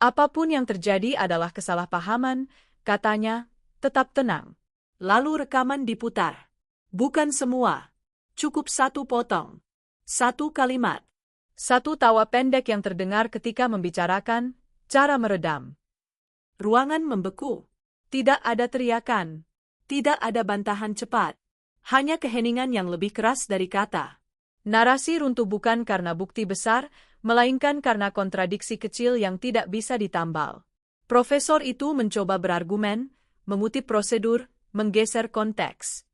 "Apapun yang terjadi adalah kesalahpahaman," katanya, "tetap tenang." Lalu rekaman diputar. Bukan semua. Cukup satu potong. Satu kalimat. Satu tawa pendek yang terdengar ketika membicarakan, cara meredam. Ruangan membeku. Tidak ada teriakan. Tidak ada bantahan cepat. Hanya keheningan yang lebih keras dari kata. Narasi runtuh bukan karena bukti besar, melainkan karena kontradiksi kecil yang tidak bisa ditambal. Profesor itu mencoba berargumen, mengutip prosedur, menggeser konteks.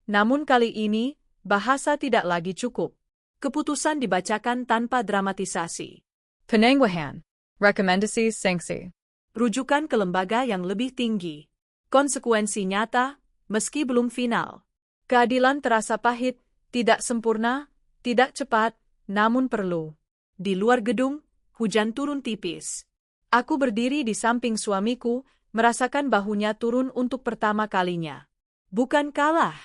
Namun kali ini, bahasa tidak lagi cukup. Keputusan dibacakan tanpa dramatisasi. Penangguhan. Rekomendasi sanksi. Rujukan ke lembaga yang lebih tinggi. Konsekuensi nyata, meski belum final. Keadilan terasa pahit, tidak sempurna, tidak cepat, namun perlu. Di luar gedung, hujan turun tipis. Aku berdiri di samping suamiku, merasakan bahunya turun untuk pertama kalinya. Bukan kalah.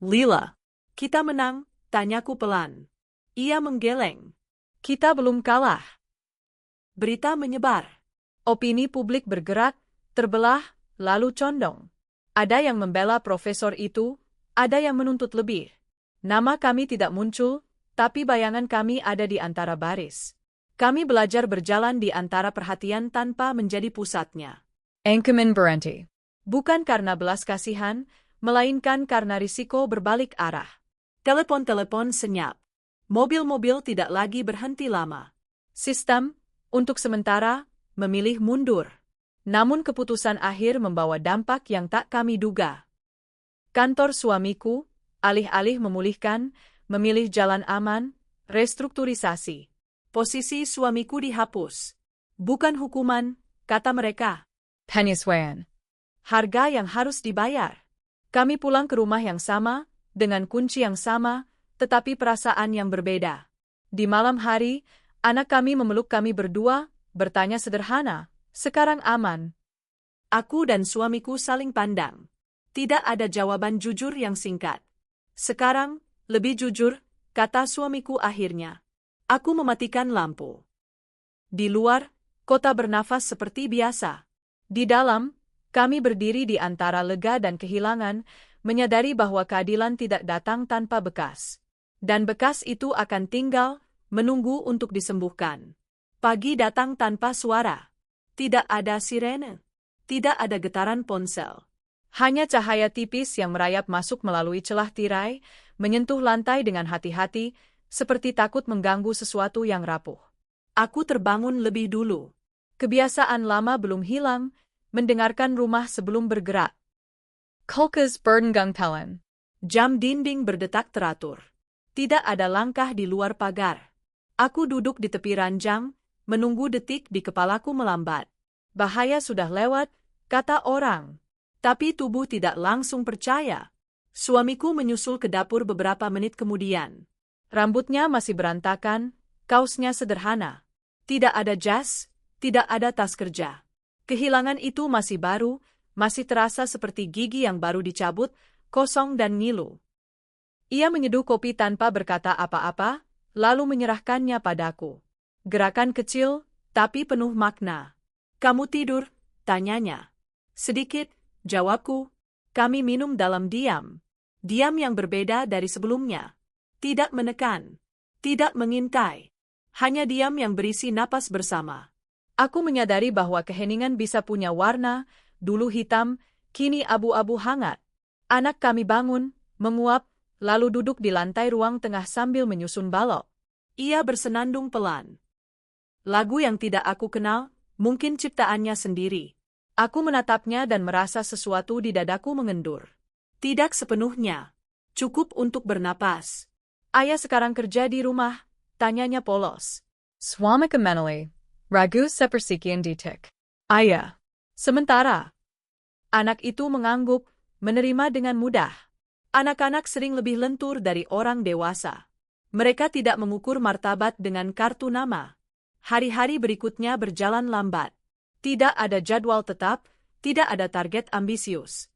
"Lila, kita menang?" tanyaku pelan. Ia menggeleng. "Kita belum kalah." Berita menyebar. Opini publik bergerak, terbelah, lalu condong. Ada yang membela profesor itu, ada yang menuntut lebih. Nama kami tidak muncul, tapi bayangan kami ada di antara baris. Kami belajar berjalan di antara perhatian tanpa menjadi pusatnya. Ancaman berhenti. Bukan karena belas kasihan, melainkan karena risiko berbalik arah. Telepon-telepon senyap. Mobil-mobil tidak lagi berhenti lama. Sistem, untuk sementara, memilih mundur. Namun keputusan akhir membawa dampak yang tak kami duga. Kantor suamiku, alih-alih memulihkan, memilih jalan aman, Restrukturisasi. Posisi suamiku dihapus. Bukan hukuman, kata mereka. Penyesuaian. Harga yang harus dibayar. Kami pulang ke rumah yang sama, dengan kunci yang sama, tetapi perasaan yang berbeda. Di malam hari, anak kami memeluk kami berdua, bertanya sederhana, sekarang aman? Aku dan suamiku saling pandang. Tidak ada jawaban jujur yang singkat. Sekarang, lebih jujur, kata suamiku akhirnya. Aku mematikan lampu. Di luar, kota bernafas seperti biasa. Di dalam, kami berdiri di antara lega dan kehilangan, menyadari bahwa keadilan tidak datang tanpa bekas. Dan bekas itu akan tinggal, menunggu untuk disembuhkan. Pagi datang tanpa suara. Tidak ada sirene. Tidak ada getaran ponsel. Hanya cahaya tipis yang merayap masuk melalui celah tirai, menyentuh lantai dengan hati-hati, seperti takut mengganggu sesuatu yang rapuh. Aku terbangun lebih dulu. Kebiasaan lama belum hilang, mendengarkan rumah sebelum bergerak. Kulkas berdenggang. Jam dinding berdetak teratur. Tidak ada langkah di luar pagar. Aku duduk di tepi ranjang, menunggu detik di kepalaku melambat. Bahaya sudah lewat, kata orang. Tapi tubuh tidak langsung percaya. Suamiku menyusul ke dapur beberapa menit kemudian. Rambutnya masih berantakan, kaosnya sederhana. Tidak ada jas, tidak ada tas kerja. Kehilangan itu masih baru, masih terasa seperti gigi yang baru dicabut, kosong dan ngilu. Ia menyeduh kopi tanpa berkata apa-apa, lalu menyerahkannya padaku. Gerakan kecil, tapi penuh makna. Kamu tidur? Tanyanya. Sedikit, jawabku. Kami minum dalam diam. Diam yang berbeda dari sebelumnya. Tidak menekan. Tidak mengintai. Hanya diam yang berisi napas bersama. Aku menyadari bahwa keheningan bisa punya warna, dulu hitam, kini abu-abu hangat. Anak kami bangun, menguap, lalu duduk di lantai ruang tengah sambil menyusun balok. Ia bersenandung pelan. Lagu yang tidak aku kenal, mungkin ciptaannya sendiri. Aku menatapnya dan merasa sesuatu di dadaku mengendur. Tidak sepenuhnya. Cukup untuk bernapas. Ayah sekarang kerja di rumah, tanyanya polos. Suami kemenali. Ragu sepersekian detik. Ayah. Sementara. Anak itu mengangguk, menerima dengan mudah. Anak-anak sering lebih lentur dari orang dewasa. Mereka tidak mengukur martabat dengan kartu nama. Hari-hari berikutnya berjalan lambat. Tidak ada jadwal tetap, tidak ada target ambisius.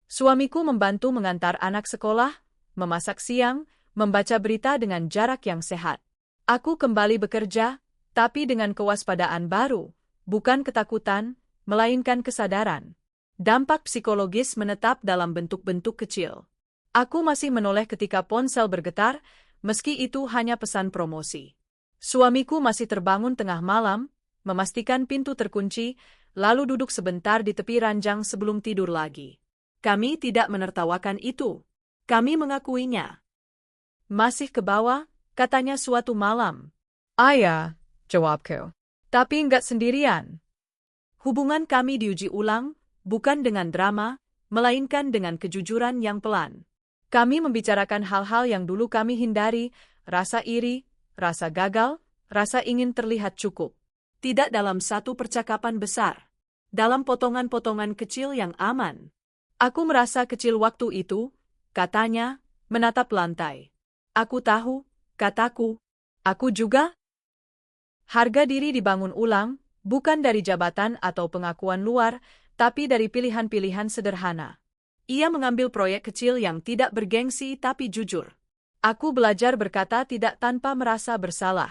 Suamiku membantu mengantar anak sekolah, memasak siang, membaca berita dengan jarak yang sehat. Aku kembali bekerja, tapi dengan kewaspadaan baru, bukan ketakutan, melainkan kesadaran. Dampak psikologis menetap dalam bentuk-bentuk kecil. Aku masih menoleh ketika ponsel bergetar, meski itu hanya pesan promosi. Suamiku masih terbangun tengah malam, memastikan pintu terkunci, lalu duduk sebentar di tepi ranjang sebelum tidur lagi. Kami tidak menertawakan itu. Kami mengakuinya. Masih ke bawah, katanya suatu malam. Ayah, jawabku. Tapi enggak sendirian. Hubungan kami diuji ulang, bukan dengan drama, melainkan dengan kejujuran yang pelan. Kami membicarakan hal-hal yang dulu kami hindari, rasa iri, rasa gagal, rasa ingin terlihat cukup. Tidak dalam satu percakapan besar. Dalam potongan-potongan kecil yang aman. Aku merasa kecil waktu itu, katanya, menatap lantai. Aku tahu, kataku. Aku juga. Harga diri dibangun ulang, bukan dari jabatan atau pengakuan luar, tapi dari pilihan-pilihan sederhana. Ia mengambil proyek kecil yang tidak bergengsi tapi jujur. Aku belajar berkata tidak tanpa merasa bersalah.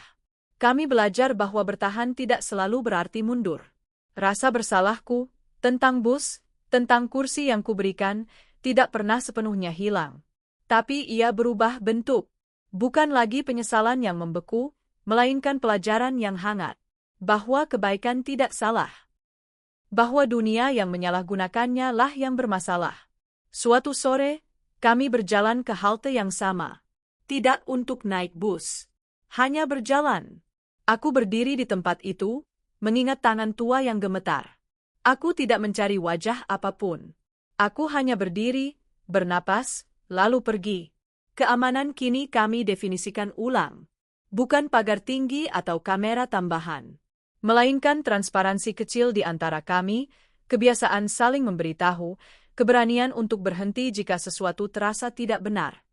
Kami belajar bahwa bertahan tidak selalu berarti mundur. Rasa bersalahku, tentang bus, tentang kursi yang kuberikan, tidak pernah sepenuhnya hilang. Tapi ia berubah bentuk. Bukan lagi penyesalan yang membeku, melainkan pelajaran yang hangat. Bahwa kebaikan tidak salah. Bahwa dunia yang menyalahgunakannya lah yang bermasalah. Suatu sore, kami berjalan ke halte yang sama. Tidak untuk naik bus. Hanya berjalan. Aku berdiri di tempat itu, mengingat tangan tua yang gemetar. Aku tidak mencari wajah apapun. Aku hanya berdiri, bernapas, lalu pergi. Keamanan kini kami definisikan ulang. Bukan pagar tinggi atau kamera tambahan. Melainkan transparansi kecil di antara kami, kebiasaan saling memberitahu, keberanian untuk berhenti jika sesuatu terasa tidak benar.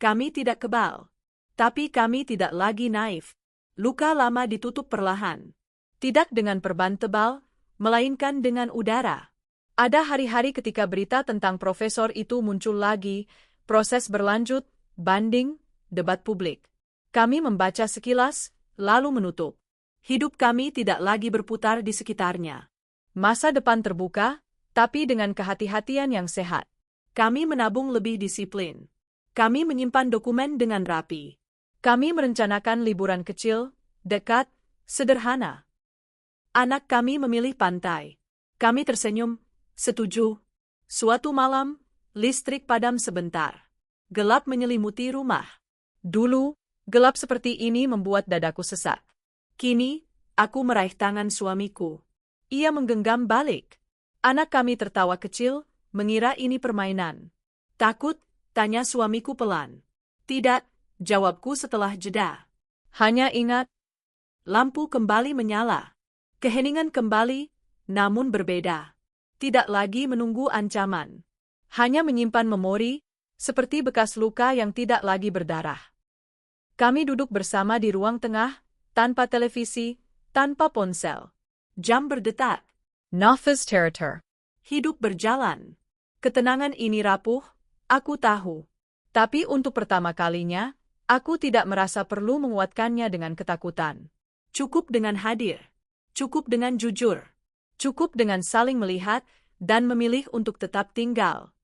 Kami tidak kebal. Tapi kami tidak lagi naif. Luka lama ditutup perlahan. Tidak dengan perban tebal, melainkan dengan udara. Ada hari-hari ketika berita tentang profesor itu muncul lagi, proses berlanjut, banding, debat publik. Kami membaca sekilas, lalu menutup. Hidup kami tidak lagi berputar di sekitarnya. Masa depan terbuka, tapi dengan kehati-hatian yang sehat. Kami menabung lebih disiplin. Kami menyimpan dokumen dengan rapi. Kami merencanakan liburan kecil, dekat, sederhana. Anak kami memilih pantai. Kami tersenyum, setuju. Suatu malam, listrik padam sebentar. Gelap menyelimuti rumah. Dulu, gelap seperti ini membuat dadaku sesak. Kini, aku meraih tangan suamiku. Ia menggenggam balik. Anak kami tertawa kecil, mengira ini permainan. Takut, tanya suamiku pelan. Tidak, jawabku setelah jeda. Hanya ingat, lampu kembali menyala. Keheningan kembali, namun berbeda. Tidak lagi menunggu ancaman. Hanya menyimpan memori, seperti bekas luka yang tidak lagi berdarah. Kami duduk bersama di ruang tengah, tanpa televisi, tanpa ponsel. Jam berdetak. Nafas teratur. Hidup berjalan. Ketenangan ini rapuh, aku tahu. Tapi untuk pertama kalinya, aku tidak merasa perlu menguatkannya dengan ketakutan. Cukup dengan hadir. Cukup dengan jujur. Cukup dengan saling melihat dan memilih untuk tetap tinggal.